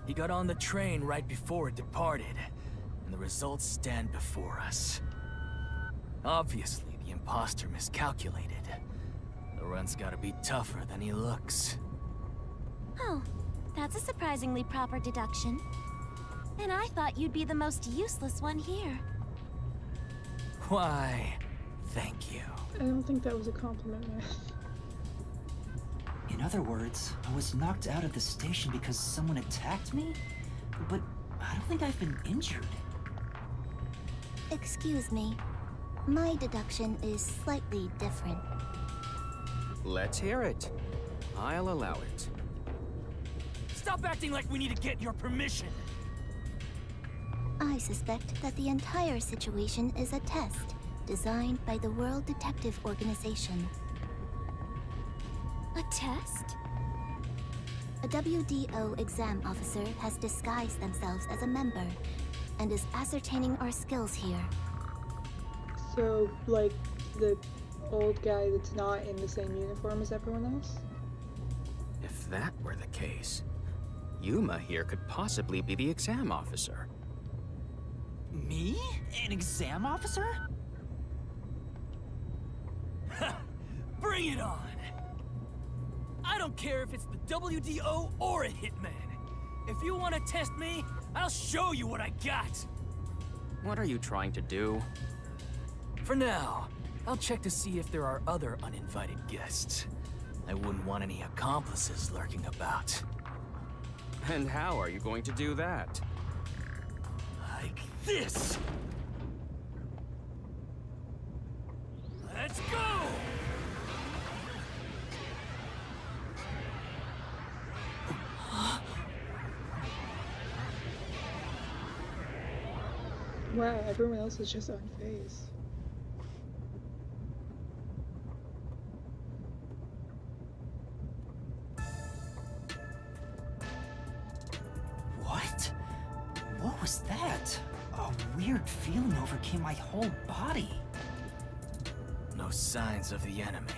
Speaker 5: He got on the train right before it departed, and the results stand before us. Obviously, the imposter miscalculated. The Laurent's gotta be tougher than he looks.
Speaker 2: Oh, that's a surprisingly proper deduction. And I thought you'd be the most useless one here.
Speaker 5: Why, thank you.
Speaker 1: I don't think that was a compliment, man.
Speaker 3: In other words, I was knocked out of the station because someone attacked me? But I don't think I've been injured.
Speaker 9: Excuse me. My deduction is slightly different.
Speaker 7: Let's hear it. I'll allow it.
Speaker 5: Stop acting like we need to get your permission!
Speaker 9: I suspect that the entire situation is a test designed by the World Detective Organization.
Speaker 2: A test?
Speaker 9: A WDO exam officer has disguised themselves as a member and is ascertaining our skills here.
Speaker 1: So, like, the old guy that's not in the same uniform as everyone else?
Speaker 7: If that were the case, Yuma here could possibly be the exam officer.
Speaker 3: Me? An exam officer?
Speaker 5: Bring it on! I don't care if it's the WDO or a hitman. If you want to test me, I'll show you what I got!
Speaker 7: What are you trying to do?
Speaker 5: For now, I'll check to see if there are other uninvited guests. I wouldn't want any accomplices lurking about.
Speaker 7: And how are you going to do that?
Speaker 5: Like this! Let's go!
Speaker 1: Wow, everyone else is just unfazed.
Speaker 3: What? What was that? A weird feeling overcame my whole body.
Speaker 5: No signs of the enemy.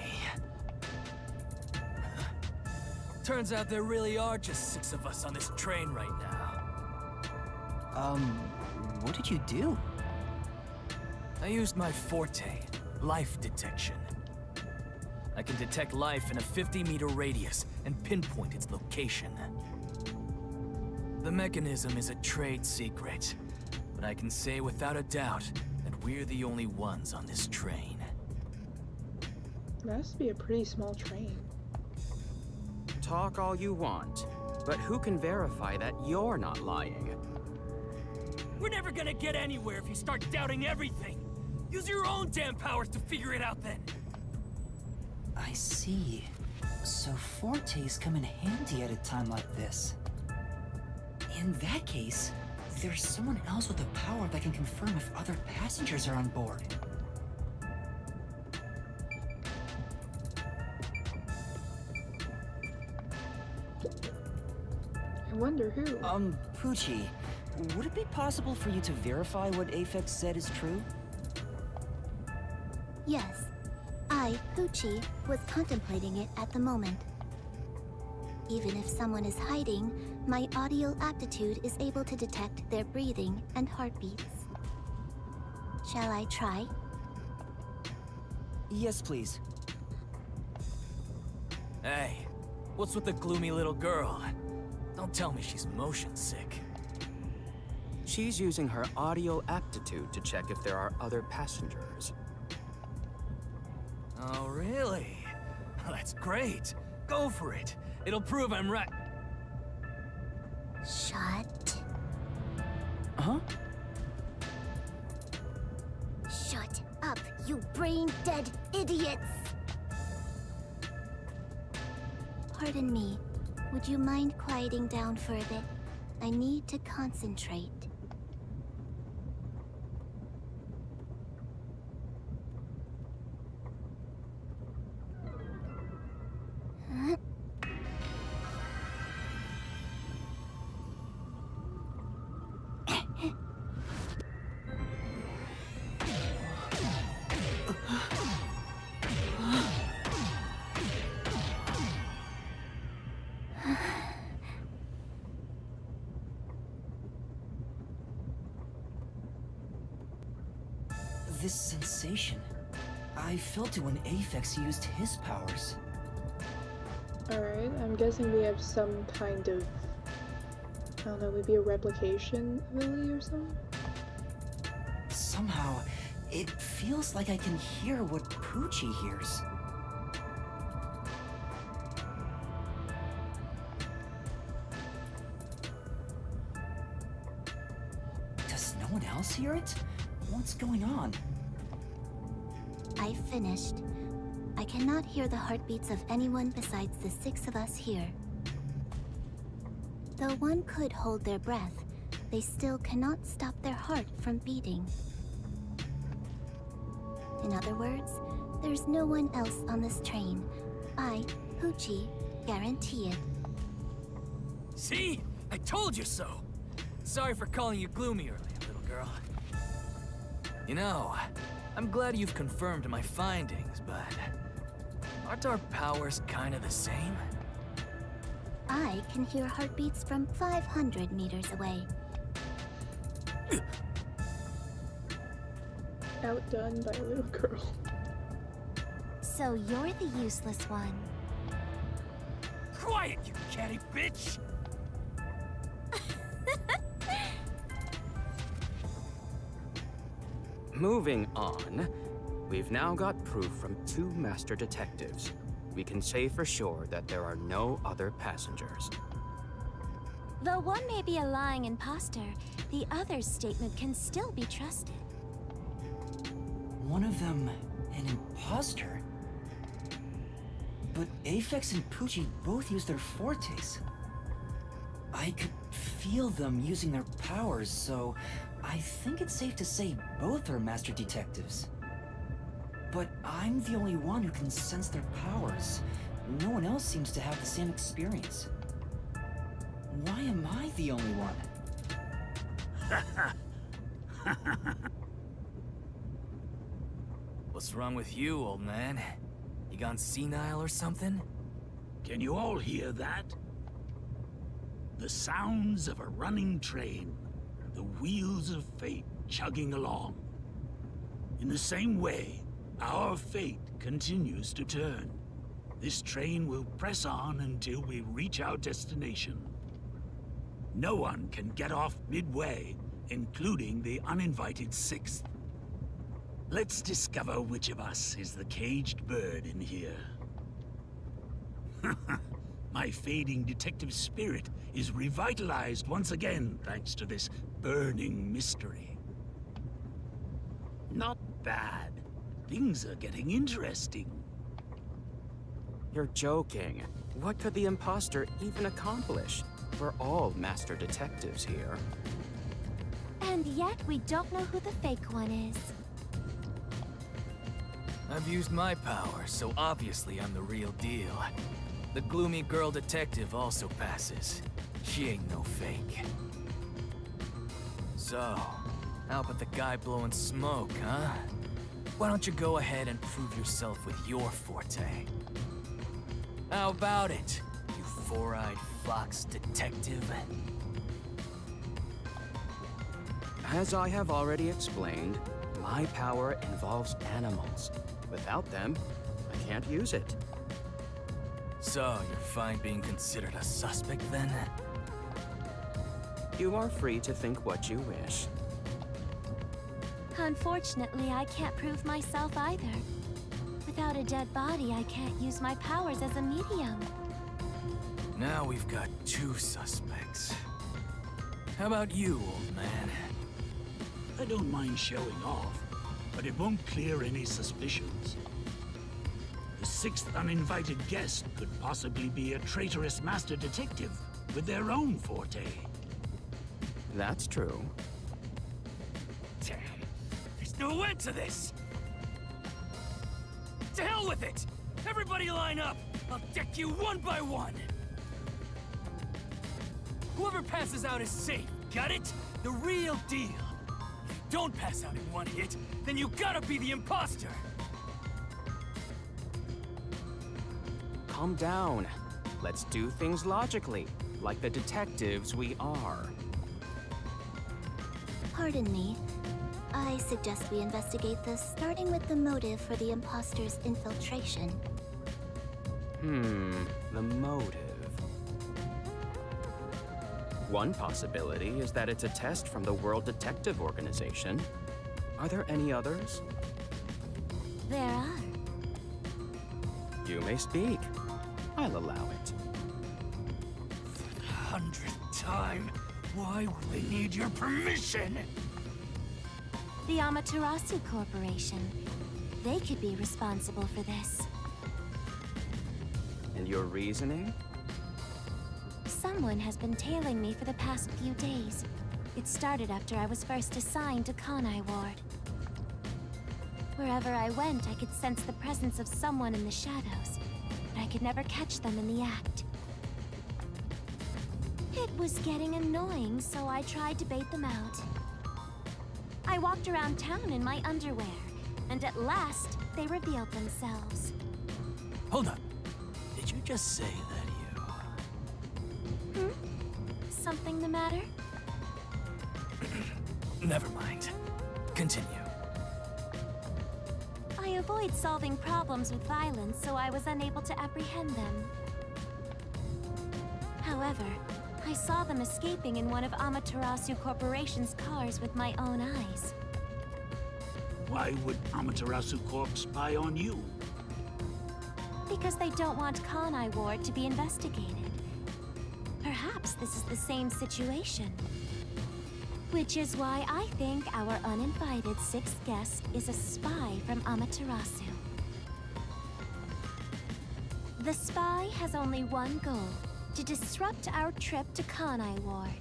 Speaker 5: Turns out there really are just 6 of us on this train right now.
Speaker 3: What did you do?
Speaker 5: I used my forte, life detection. I can detect life in a 50-meter radius and pinpoint its location. The mechanism is a trade secret, but I can say without a doubt that we're the only ones on this train.
Speaker 1: It has to be a pretty small train.
Speaker 7: Talk all you want, but who can verify that you're not lying?
Speaker 5: We're never gonna get anywhere if you start doubting everything. Use your own damn powers to figure it out then.
Speaker 3: I see. So fortes come in handy at a time like this. In that case, there's someone else with a power that can confirm if other passengers are on board.
Speaker 1: I wonder who.
Speaker 3: Poochie, would it be possible for you to verify what Aphex said is true?
Speaker 9: Yes, I, Poochie, was contemplating it at the moment. Even if someone is hiding, my audio aptitude is able to detect their breathing and heartbeats. Shall I try?
Speaker 3: Yes, please.
Speaker 5: Hey, what's with the gloomy little girl? Don't tell me she's motion sick.
Speaker 7: She's using her audio aptitude to check if there are other passengers.
Speaker 5: Oh, really? That's great. Go for it. It'll prove I'm right.
Speaker 9: Shut.
Speaker 3: Huh?
Speaker 9: Shut up, you brain-dead idiots! Pardon me. Would you mind quieting down for a bit? I need to concentrate.
Speaker 3: This sensation. I felt it when Aphex used his powers.
Speaker 1: Alright, I'm guessing we have some kind of, I don't know, maybe a replication ability or something?
Speaker 3: Somehow, it feels like I can hear what Poochie hears. Does no one else hear it? What's going on?
Speaker 9: I've finished. I cannot hear the heartbeats of anyone besides the 6 of us here. Though one could hold their breath, they still cannot stop their heart from beating. In other words, there's no one else on this train. I, Poochie, guarantee it.
Speaker 5: See? I told you so! Sorry for calling you gloomy earlier, little girl. You know, I'm glad you've confirmed my findings, but aren't our powers kinda the same?
Speaker 9: I can hear heartbeats from 500 meters away.
Speaker 1: Outdone by a little girl.
Speaker 9: So you're the useless one.
Speaker 5: Quiet, you catty bitch!
Speaker 7: Moving on, we've now got proof from 2 master detectives. We can say for sure that there are no other passengers.
Speaker 9: Though one may be a lying imposter, the other's statement can still be trusted.
Speaker 3: One of them, an imposter? But Aphex and Poochie both use their fortes. I could feel them using their powers, so I think it's safe to say both are master detectives. But I'm the only one who can sense their powers. No one else seems to have the same experience. Why am I the only one?
Speaker 5: What's wrong with you, old man? You gone senile or something?
Speaker 8: Can you all hear that? The sounds of a running train, the wheels of fate chugging along. In the same way, our fate continues to turn. This train will press on until we reach our destination. No one can get off midway, including the uninvited 6th. Let's discover which of us is the caged bird in here. My fading detective spirit is revitalized once again thanks to this burning mystery. Not bad. Things are getting interesting.
Speaker 7: You're joking. What could the imposter even accomplish? We're all master detectives here.
Speaker 9: And yet we don't know who the fake one is.
Speaker 5: I've used my powers, so obviously I'm the real deal. The gloomy girl detective also passes. She ain't no fake. So, how about the guy blowing smoke, huh? Why don't you go ahead and prove yourself with your forte? How about it, you four-eyed fox detective?
Speaker 7: As I have already explained, my power involves animals. Without them, I can't use it.
Speaker 5: So, you're fine being considered a suspect then?
Speaker 7: You are free to think what you wish.
Speaker 9: Unfortunately, I can't prove myself either. Without a dead body, I can't use my powers as a medium.
Speaker 5: Now we've got 2 suspects. How about you, old man?
Speaker 8: I don't mind showing off, but it won't clear any suspicions. The 6th uninvited guest could possibly be a traitorous master detective with their own forte.
Speaker 7: That's true.
Speaker 5: Damn, there's no end to this! To hell with it! Everybody line up! I'll deck you one by one! Whoever passes out is safe, got it? The real deal! If you don't pass out in one hit, then you gotta be the imposter!
Speaker 7: Calm down. Let's do things logically, like the detectives we are.
Speaker 9: Pardon me. I suggest we investigate this, starting with the motive for the imposter's infiltration.
Speaker 7: The motive. One possibility is that it's a test from the World Detective Organization. Are there any others?
Speaker 2: There are.
Speaker 7: You may speak. I'll allow it.
Speaker 8: For the 100th time, why would they need your permission?
Speaker 2: The Amaterasu Corporation. They could be responsible for this.
Speaker 7: And your reasoning?
Speaker 2: Someone has been tailing me for the past few days. It started after I was first assigned to Kanai Ward. Wherever I went, I could sense the presence of someone in the shadows, but I could never catch them in the act. It was getting annoying, so I tried to bait them out. I walked around town in my underwear, and at last, they revealed themselves.
Speaker 5: Hold up. Did you just say that
Speaker 2: Something the matter?
Speaker 5: Never mind. Continue.
Speaker 2: I avoid solving problems with violence, so I was unable to apprehend them. However, I saw them escaping in one of Amaterasu Corporation's cars with my own eyes.
Speaker 8: Why would Amaterasu Corp spy on you?
Speaker 2: Because they don't want Kanai Ward to be investigated. Perhaps this is the same situation. Which is why I think our uninvited sixth guest is a spy from Amaterasu. The spy has only one goal: to disrupt our trip to Kanai Ward.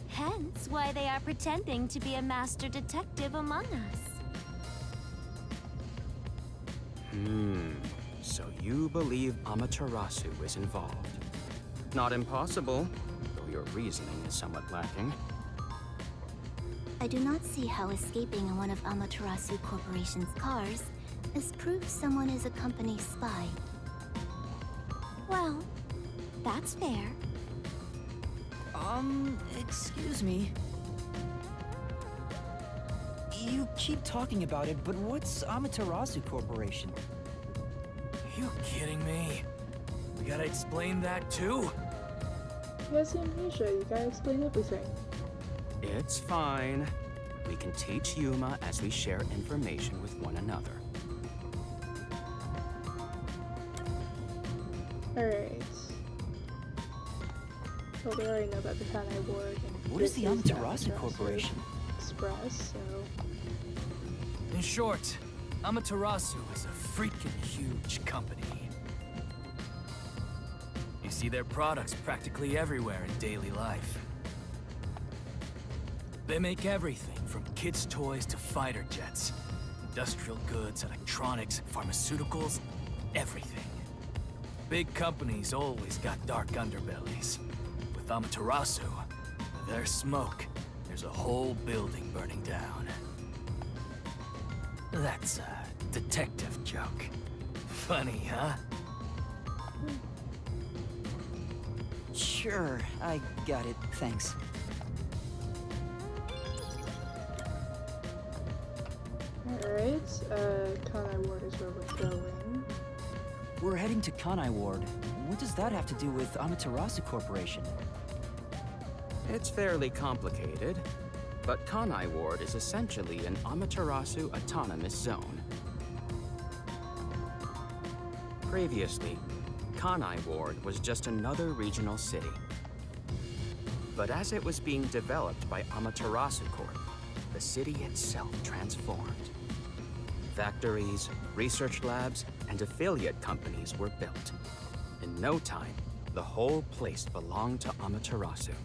Speaker 2: Hence why they are pretending to be a master detective among us.
Speaker 7: So you believe Amaterasu is involved? Not impossible, though your reasoning is somewhat lacking.
Speaker 9: I do not see how escaping in one of Amaterasu Corporation's cars is proof someone is a company spy.
Speaker 2: Well, that's fair.
Speaker 3: Excuse me. You keep talking about it, but what's Amaterasu Corporation?
Speaker 5: You kidding me? We gotta explain that too?
Speaker 1: You guys see amnesia, you gotta explain everything.
Speaker 7: It's fine. We can teach Yuma as we share information with one another.
Speaker 1: Alright. Well, they already know about the Kanai Ward. And
Speaker 3: What is the
Speaker 1: this
Speaker 3: Amaterasu Corporation?
Speaker 1: Express, so...
Speaker 5: In short, Amaterasu is a freaking huge company. You see their products practically everywhere in daily life. They make everything from kids' toys to fighter jets, industrial goods, electronics, pharmaceuticals, everything. Big companies always got dark underbellies. With Amaterasu, with their smoke, there's a whole building burning down. That's a detective joke. Funny, huh?
Speaker 3: Sure, I got it. Thanks.
Speaker 1: Alright, Kanai Ward is where we're going.
Speaker 3: We're heading to Kanai Ward. What does that have to do with Amaterasu Corporation?
Speaker 7: It's fairly complicated, but Kanai Ward is essentially an Amaterasu autonomous zone. Previously, Kanai Ward was just another regional city. But as it was being developed by Amaterasu Corp, the city itself transformed. Factories, research labs, and affiliate companies were built. In no time, the whole place belonged to Amaterasu.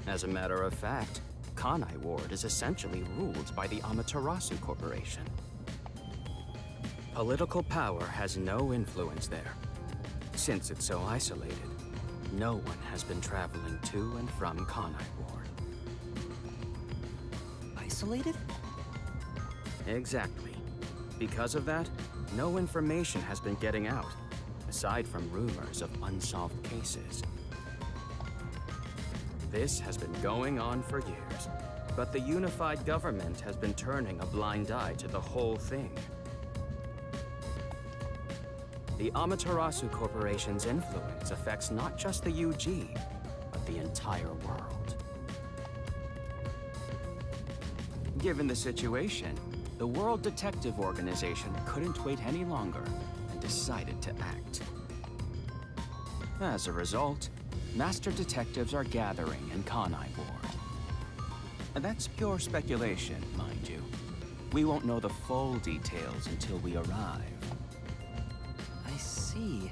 Speaker 7: As a matter of fact, Kanai Ward is essentially ruled by the Amaterasu Corporation. Political power has no influence there. Since it's so isolated, no one has been traveling to and from Kanai Ward.
Speaker 3: Isolated?
Speaker 7: Exactly. Because of that, no information has been getting out, aside from rumors of unsolved cases. This has been going on for years, But the unified government has been turning a blind eye to the whole thing. The Amaterasu Corporation's influence affects not just the UG, but the entire world. Given the situation, the World Detective Organization couldn't wait any longer and decided to act. As a result, master detectives are gathering in Kanai Ward. And that's pure speculation, mind you. We won't know the full details until we arrive.
Speaker 3: I see.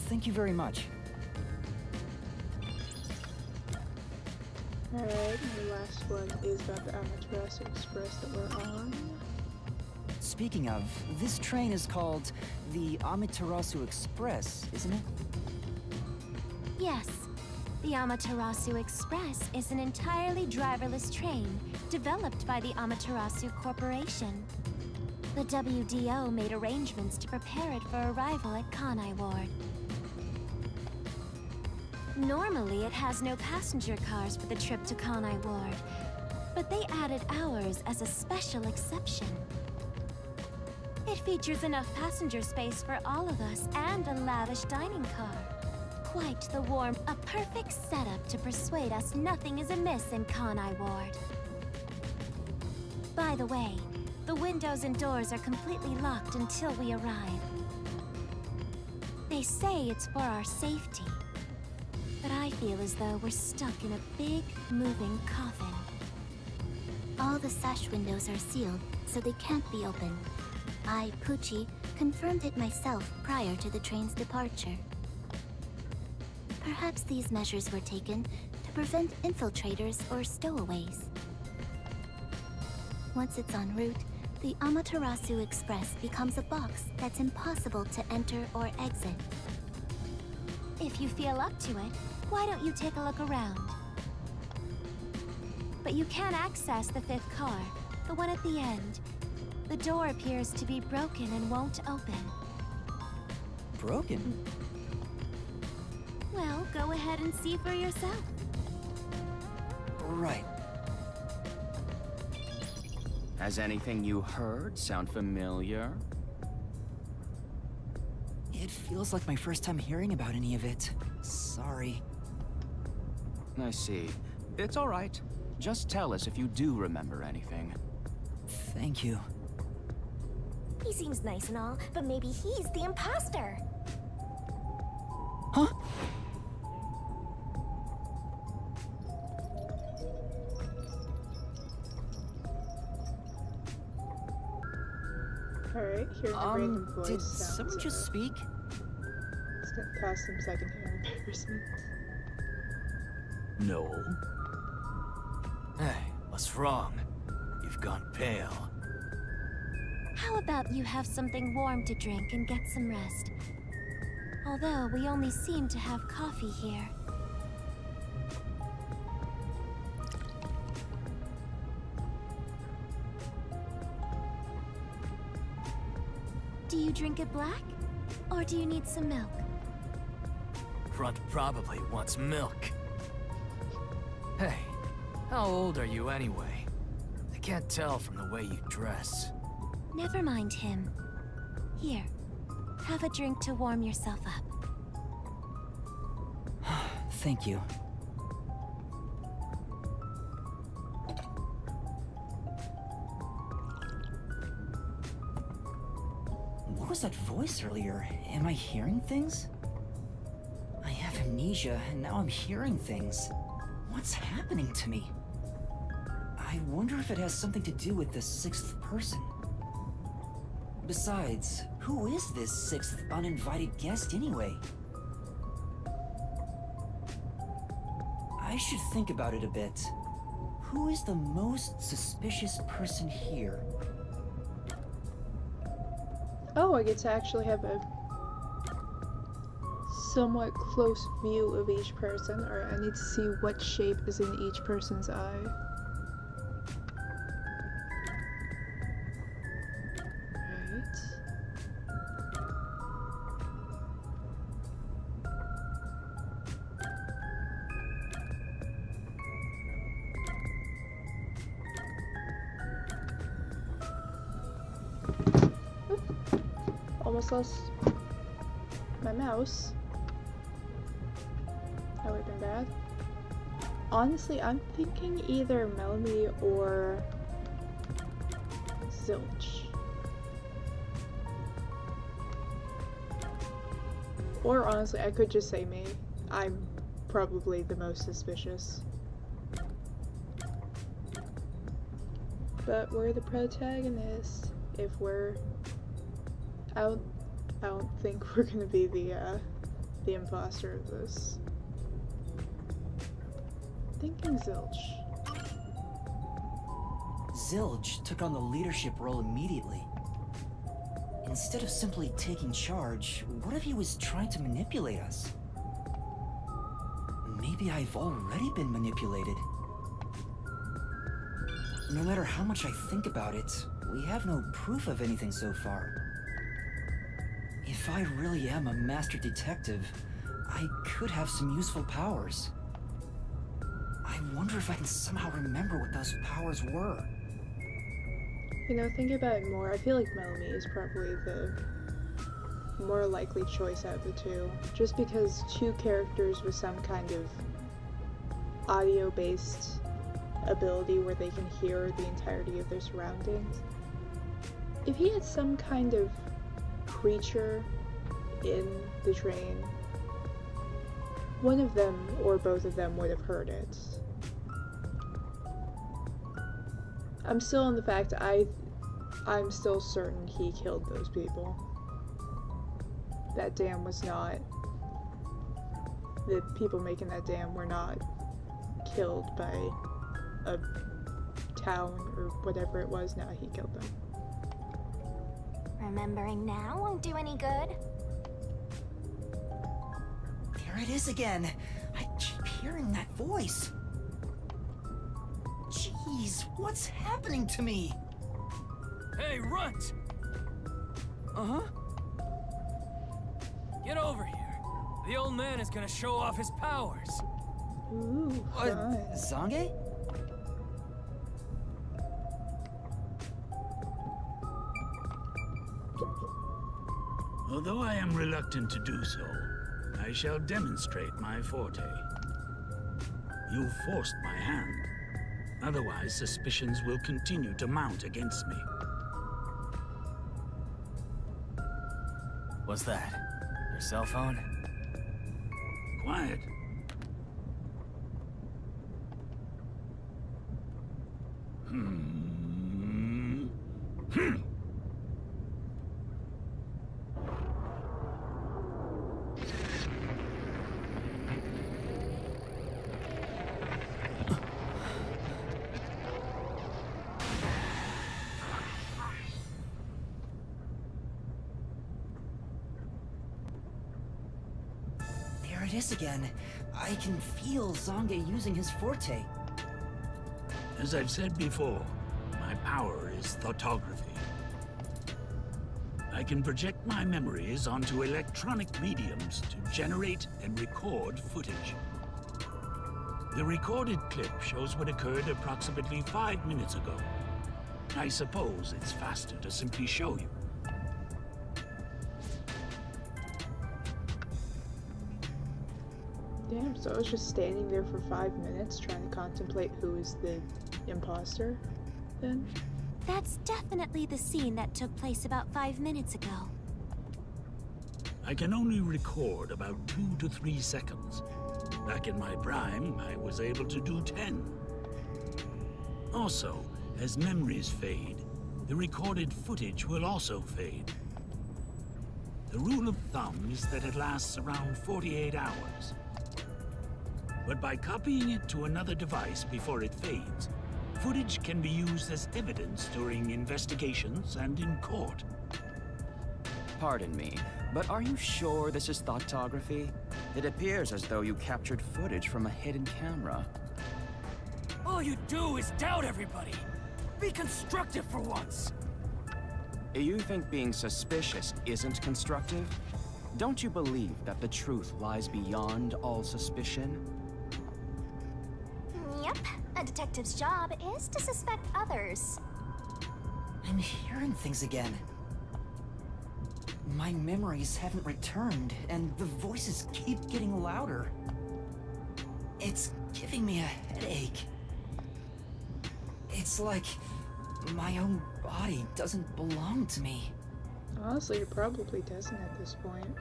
Speaker 3: Thank you very much.
Speaker 1: Alright, and the last one is about the Amaterasu Express that we're on.
Speaker 3: Speaking of, this train is called the Amaterasu Express, isn't it?
Speaker 2: Yes. The Amaterasu Express is an entirely driverless train developed by the Amaterasu Corporation. The WDO made arrangements to prepare it for arrival at Kanai Ward. Normally, it has no passenger cars for the trip to Kanai Ward, but they added ours as a special exception. It features enough passenger space for all of us and a lavish dining car. Quite the warm, a perfect setup to persuade us nothing is amiss in Kanai Ward. By the way, the windows and doors are completely locked until we arrive. They say it's for our safety, but I feel as though we're stuck in a big, moving coffin.
Speaker 9: All the sash windows are sealed, so they can't be opened. I, Pucci, confirmed it myself prior to the train's departure. Perhaps these measures were taken to prevent infiltrators or stowaways. Once it's en route, the Amaterasu Express becomes a box that's impossible to enter or exit.
Speaker 2: If you feel up to it, why don't you take a look around? But you can access the fifth car, the one at the end. The door appears to be broken and won't open.
Speaker 3: Broken?
Speaker 2: Well, go ahead and see for yourself.
Speaker 3: Right.
Speaker 7: Has anything you heard sound familiar?
Speaker 3: It feels like my first time hearing about any of it. Sorry.
Speaker 7: I see. It's all right. Just tell us if you do remember anything.
Speaker 3: Thank you.
Speaker 2: He seems nice and all, but maybe he's the imposter.
Speaker 3: Huh?
Speaker 1: Alright, here's a random voice.
Speaker 3: Did
Speaker 1: sounds
Speaker 3: someone just speak?
Speaker 1: It's gonna cause some secondhand embarrassment.
Speaker 8: No.
Speaker 5: Hey, what's wrong? You've gone pale.
Speaker 2: How about you have something warm to drink and get some rest? Although we only seem to have coffee here. Do you drink it black? Or do you need some milk?
Speaker 5: Front probably wants milk. Hey, how old are you anyway? I can't tell from the way you dress.
Speaker 2: Never mind him. Here, have a drink to warm yourself up.
Speaker 3: Thank you. What was that voice earlier? Am I hearing things? I have amnesia, and now I'm hearing things. What's happening to me? I wonder if it has something to do with the sixth person. Besides, who is this sixth uninvited guest anyway? I should think about it a bit. Who is the most suspicious person here?
Speaker 1: Oh, I get to actually have a somewhat close view of each person, or I need to see what shape is in each person's eye. Right. almost lost my mouse. That would have been bad. Honestly, I'm thinking either Melanie or Zilch. Or honestly, I could just say me. I'm probably the most suspicious. But we're the protagonist. If we're... I don't think we're gonna be the imposter of this. Thinking Zilch.
Speaker 3: Zilch took on the leadership role immediately. Instead of simply taking charge, what if he was trying to manipulate us? Maybe I've already been manipulated. No matter how much I think about it, we have no proof of anything so far. If I really am a master detective, I could have some useful powers. I wonder if I can somehow remember what those powers were.
Speaker 1: You know, thinking about it more, I feel like Melanie is probably the more likely choice out of the two. Just because two characters with some kind of audio-based ability where they can hear the entirety of their surroundings. If he had some kind of creature in the train, one of them or both of them would have heard it. I'm still on the fact I'm still certain he killed those people. That dam was not... The people making that dam were not killed by a town or whatever it was. Now he killed them.
Speaker 2: Remembering now won't do any good.
Speaker 3: There it is again. I keep hearing that voice. Jeez, what's happening to me?
Speaker 5: Hey, Runt!
Speaker 3: Uh-huh?
Speaker 5: Get over here. The old man is gonna show off his powers.
Speaker 1: Ooh, fun.
Speaker 3: Zange?
Speaker 8: Although I am reluctant to do so, I shall demonstrate my forte. You forced my hand. Otherwise, suspicions will continue to mount against me.
Speaker 5: What's that? Your cell phone?
Speaker 8: Quiet.
Speaker 3: There it is again. I can feel Zange using his forte.
Speaker 8: As I've said before, my power is thoughtography. I can project my memories onto electronic mediums to generate and record footage. The recorded clip shows what occurred approximately 5 minutes ago. I suppose it's faster to simply show you.
Speaker 1: Damn, so I was just standing there for 5 minutes trying to contemplate who is the imposter, then?
Speaker 9: That's definitely the scene that took place about 5 minutes ago.
Speaker 8: I can only record about 2 to 3 seconds. Back in my prime, I was able to do 10. Also, as memories fade, the recorded footage will also fade. The rule of thumb is that it lasts around 48 hours. But by copying it to another device before it fades, footage can be used as evidence during investigations and in court.
Speaker 7: Pardon me, but are you sure this is thoughtography? It appears as though you captured footage from a hidden camera.
Speaker 5: All you do is doubt everybody. Be constructive for once.
Speaker 7: You think being suspicious isn't constructive? Don't you believe that the truth lies beyond all suspicion?
Speaker 2: Yep, a detective's job is to suspect others.
Speaker 3: I'm hearing things again. My memories haven't returned, and the voices keep getting louder. It's giving me a headache. It's like my own body doesn't belong to me.
Speaker 1: Honestly, it probably doesn't at this point.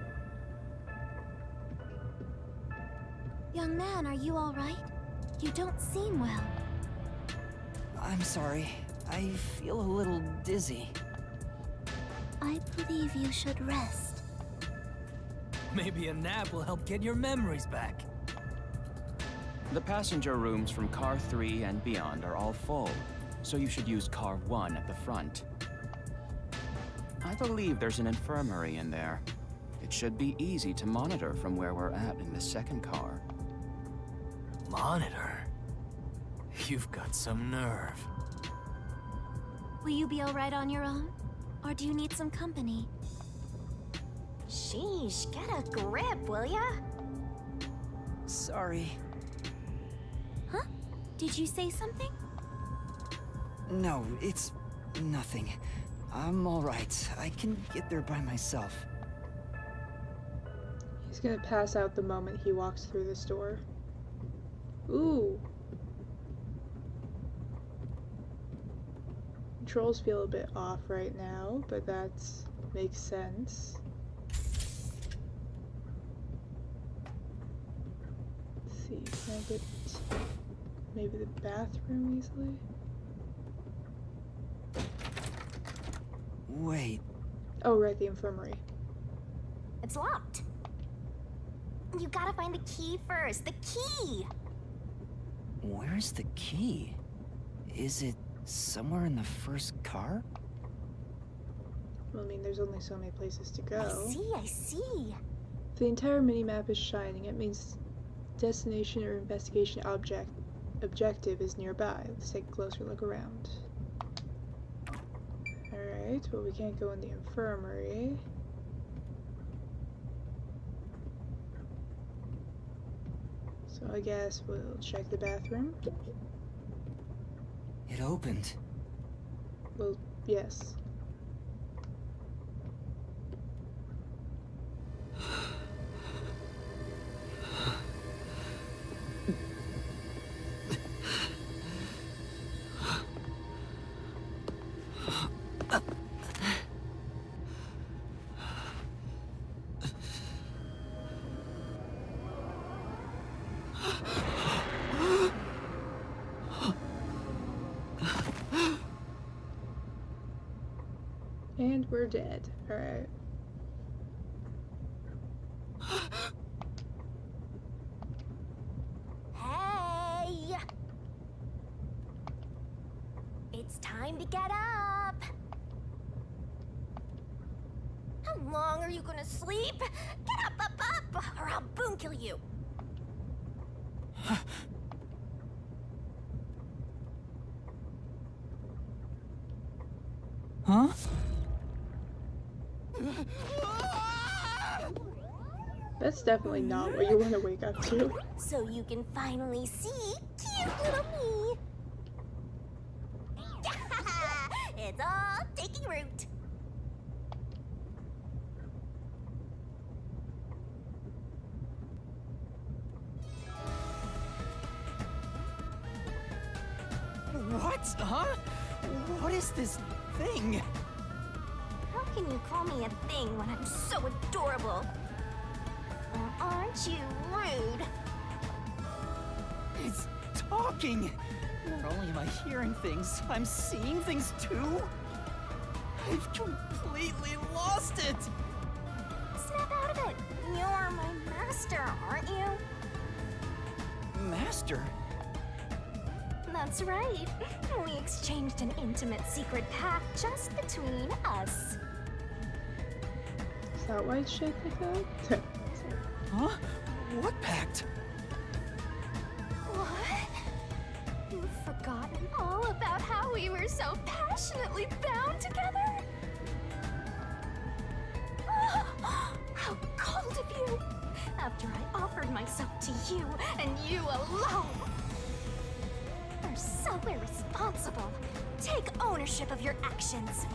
Speaker 9: Young man, are you alright? You don't seem well.
Speaker 3: I'm sorry. I feel a little dizzy.
Speaker 9: I believe you should rest.
Speaker 5: Maybe a nap will help get your memories back.
Speaker 7: The passenger rooms from Car 3 and beyond are all full, so you should use Car 1 at the front. I believe there's an infirmary in there. It should be easy to monitor from where we're at in the second car.
Speaker 5: Monitor? You've got some nerve.
Speaker 9: Will you be alright on your own? Or do you need some company?
Speaker 2: Sheesh, get a grip, will ya?
Speaker 3: Sorry.
Speaker 9: Huh? Did you say something?
Speaker 3: No, it's nothing. I'm alright. I can get there by myself.
Speaker 1: He's gonna pass out the moment he walks through this door. Ooh. Controls feel a bit off right now, but that makes sense. Let's see, can I get maybe the bathroom easily?
Speaker 3: Wait.
Speaker 1: Oh, right, the infirmary.
Speaker 2: It's locked. You gotta find the key first. The key!
Speaker 3: Where's the key? Is it somewhere in the first car?
Speaker 1: Well, I mean, there's only so many places to go.
Speaker 2: I see.
Speaker 1: If the entire minimap is shining, it means destination or investigation objective is nearby. Let's take a closer look around. Alright, well, we can't go in the infirmary. So I guess we'll check the bathroom.
Speaker 3: It opened.
Speaker 1: Well, yes. And we're dead. Alright.
Speaker 2: Hey! It's time to get up! How long are you gonna sleep? Get up, or I'll boom kill you!
Speaker 3: Huh?
Speaker 1: That's definitely not what you want to wake up to.
Speaker 2: So you can finally see cute little me! It's all taking root!
Speaker 3: What? Huh? What is this thing?
Speaker 2: How can you call me a thing when I'm so adorable? Aren't you rude?
Speaker 3: It's talking! Not only am I hearing things, I'm seeing things too? I've completely lost it!
Speaker 2: Snap out of it! You're my master, aren't you?
Speaker 3: Master?
Speaker 2: That's right. We exchanged an intimate secret pact just between us.
Speaker 1: Is that why it's shaped like that?
Speaker 3: Huh? What pact?
Speaker 2: What? You've forgotten all about how we were so passionately bound together? How cold of you! After I offered myself to you, and you alone! You're so irresponsible. Take ownership of your actions.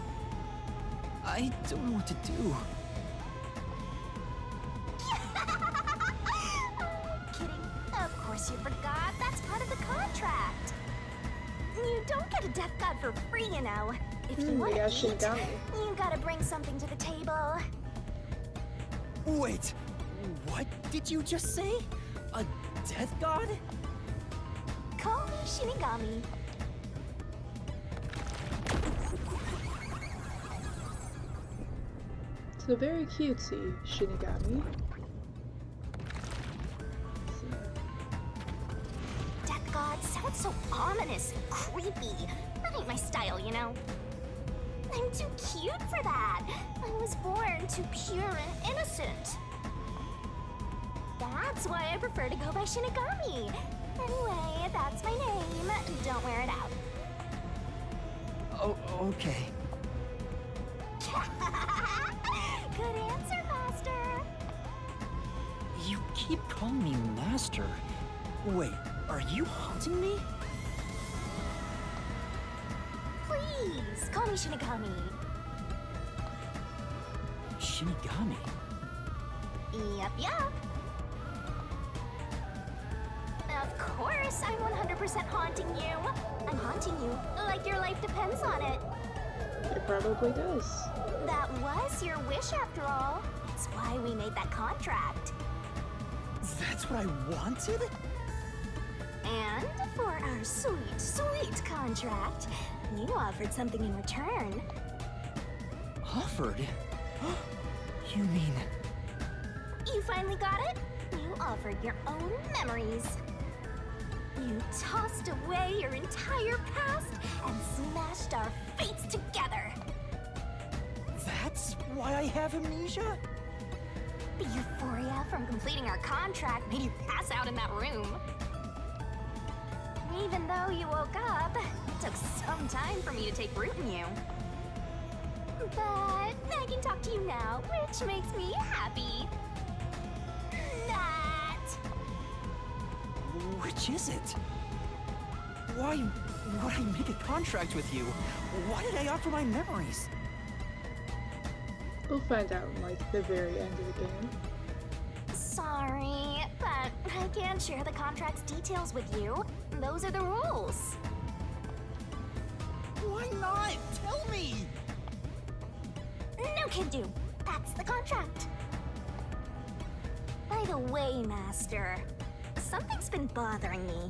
Speaker 3: I don't know what to do.
Speaker 2: course you forgot. That's part of the contract. You don't get a death god for free, you know. If you want to eat, you gotta bring something to the table.
Speaker 3: Wait, what did you just say? A death god?
Speaker 2: Call me Shinigami.
Speaker 1: So very cutesy, Shinigami.
Speaker 2: Death god sounds so ominous and creepy. That ain't my style, you know. I'm too cute for that. I was born too pure and innocent. That's why I prefer to go by Shinigami. Anyway, that's my name. Don't wear it out.
Speaker 3: Oh, okay.
Speaker 2: Good answer, Master.
Speaker 3: You keep calling me Master. Wait, are you haunting me?
Speaker 2: Please, call me Shinigami.
Speaker 3: Shinigami?
Speaker 2: Yup. Of course, I'm 100% haunting you. I'm haunting you like your life depends on it.
Speaker 1: It probably does.
Speaker 2: That was your wish after all. That's why we made that contract.
Speaker 3: That's what I wanted?
Speaker 2: And for our sweet contract, you offered something in return.
Speaker 3: Offered? You mean...
Speaker 2: You finally got it? You offered your own memories. You tossed away your entire past and smashed our fates together.
Speaker 3: That's why I have amnesia?
Speaker 2: The euphoria from completing our contract made you pass out in that room. Even though you woke up, it took some time for me to take root in you. But I can talk to you now, which makes me happy.
Speaker 3: Which is it? Why would I make a contract with you? Why did I offer my memories?
Speaker 1: We'll find out in, like, the very end of the game.
Speaker 2: Sorry, but I can't share the contract's details with you. Those are the rules.
Speaker 3: Why not? Tell me!
Speaker 2: No can do. That's the contract. By the way, Master, something's been bothering me.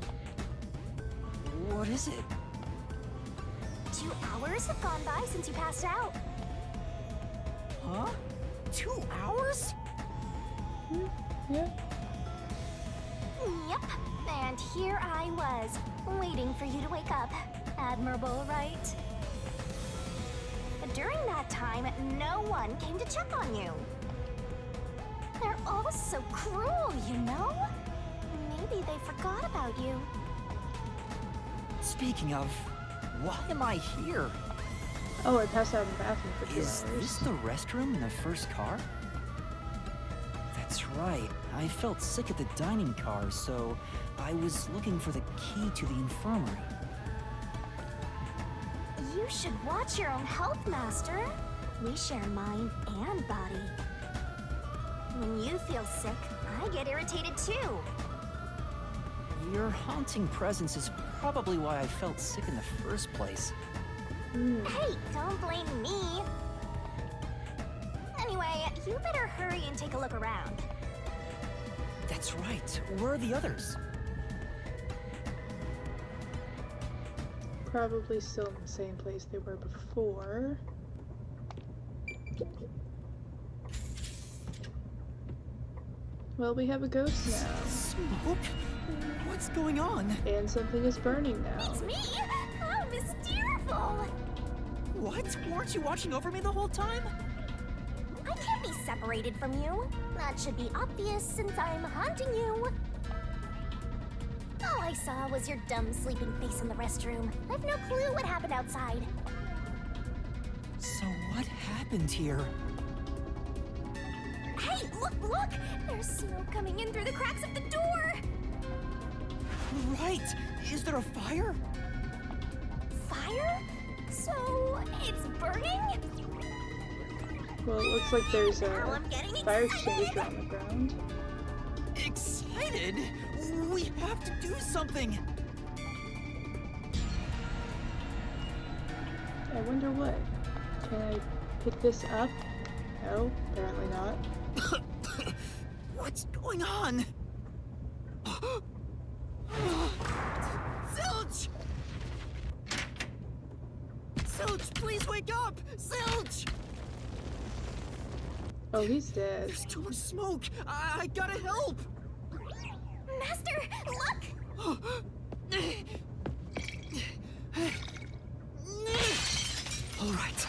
Speaker 3: What is it?
Speaker 2: 2 hours have gone by since you passed out.
Speaker 3: Huh? 2 hours?
Speaker 1: Yeah.
Speaker 2: Yep. And here I was, waiting for you to wake up. Admirable, right? During that time, no one came to check on you. They're all so cruel, you know? Maybe they forgot about you.
Speaker 3: Speaking of, why am I here?
Speaker 1: Oh, I passed out in the bathroom for 2
Speaker 3: Is
Speaker 1: hours.
Speaker 3: this the restroom in the first car? That's right. I felt sick at the dining car, so I was looking for the key to the infirmary.
Speaker 2: You should watch your own health, Master. We share mind and body. When you feel sick, I get irritated too.
Speaker 3: Your haunting presence is probably why I felt sick in the first place.
Speaker 2: Hey, don't blame me. Anyway, you better hurry and take a look around.
Speaker 3: That's right. Where are the others?
Speaker 1: Probably still in the same place they were before. Well, we have a ghost now.
Speaker 3: Smoke? What's going on?
Speaker 1: And something is burning now.
Speaker 2: It's me! How mysterious!
Speaker 3: What? Weren't you watching over me the whole time?
Speaker 2: I can't be separated from you. That should be obvious since I'm haunting you. All I saw was your dumb sleeping face in the restroom. I've no clue what happened outside.
Speaker 3: So what happened here?
Speaker 2: Hey, look! There's smoke coming in through the cracks of the door!
Speaker 3: Right! Is there a fire?
Speaker 2: Fire? So, it's burning?
Speaker 1: Well, it looks like there's
Speaker 2: Now
Speaker 1: a
Speaker 2: I'm getting
Speaker 1: fire
Speaker 2: excited.
Speaker 1: extinguisher on the ground.
Speaker 3: Excited? We have to do something!
Speaker 1: I wonder what. Can I pick this up? No, apparently not.
Speaker 3: What's going on? Zilch! Zilch, please wake up! Zilch!
Speaker 1: Oh, he's dead.
Speaker 3: There's too much smoke! I gotta help!
Speaker 2: Master, look!
Speaker 3: All right.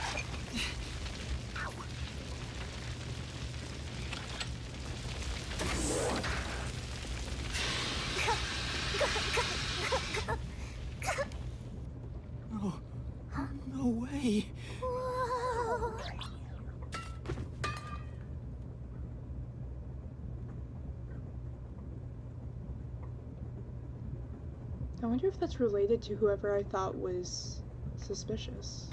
Speaker 3: Oh, no way.
Speaker 2: Whoa.
Speaker 1: I wonder if that's related to whoever I thought was suspicious.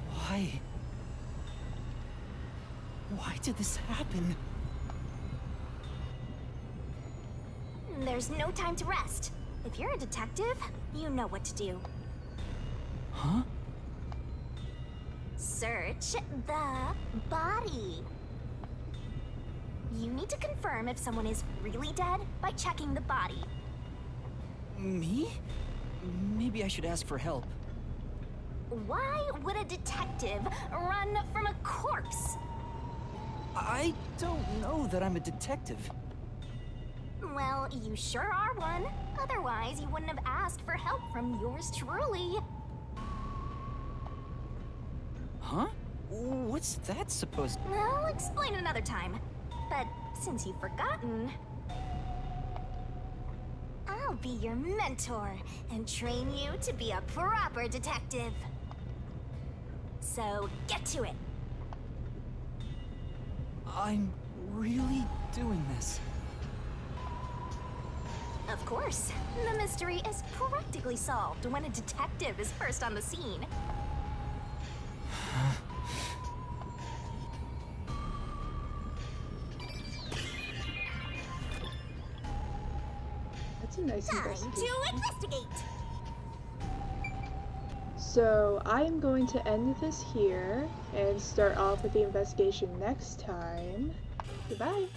Speaker 3: Why? Why did this happen?
Speaker 2: There's no time to rest. If you're a detective, you know what to do.
Speaker 3: Huh?
Speaker 2: Search the body. You need to confirm if someone is really dead by checking the body.
Speaker 3: Me? Maybe I should ask for help.
Speaker 2: Why would a detective run from a corpse?
Speaker 3: I don't know that I'm a detective.
Speaker 2: Well, you sure are one. Otherwise, you wouldn't have asked for help from yours truly.
Speaker 3: Huh? What's that supposed to...
Speaker 2: I'll explain another time. But since you've forgotten, I'll be your mentor and train you to be a proper detective. So get to it.
Speaker 3: I'm really doing this.
Speaker 2: Of course, the mystery is practically solved when a detective is first on the scene.
Speaker 1: That's a nice
Speaker 2: Time
Speaker 1: investigation.
Speaker 2: to investigate.
Speaker 1: So I'm going to end this here and start off with the investigation next time. Goodbye.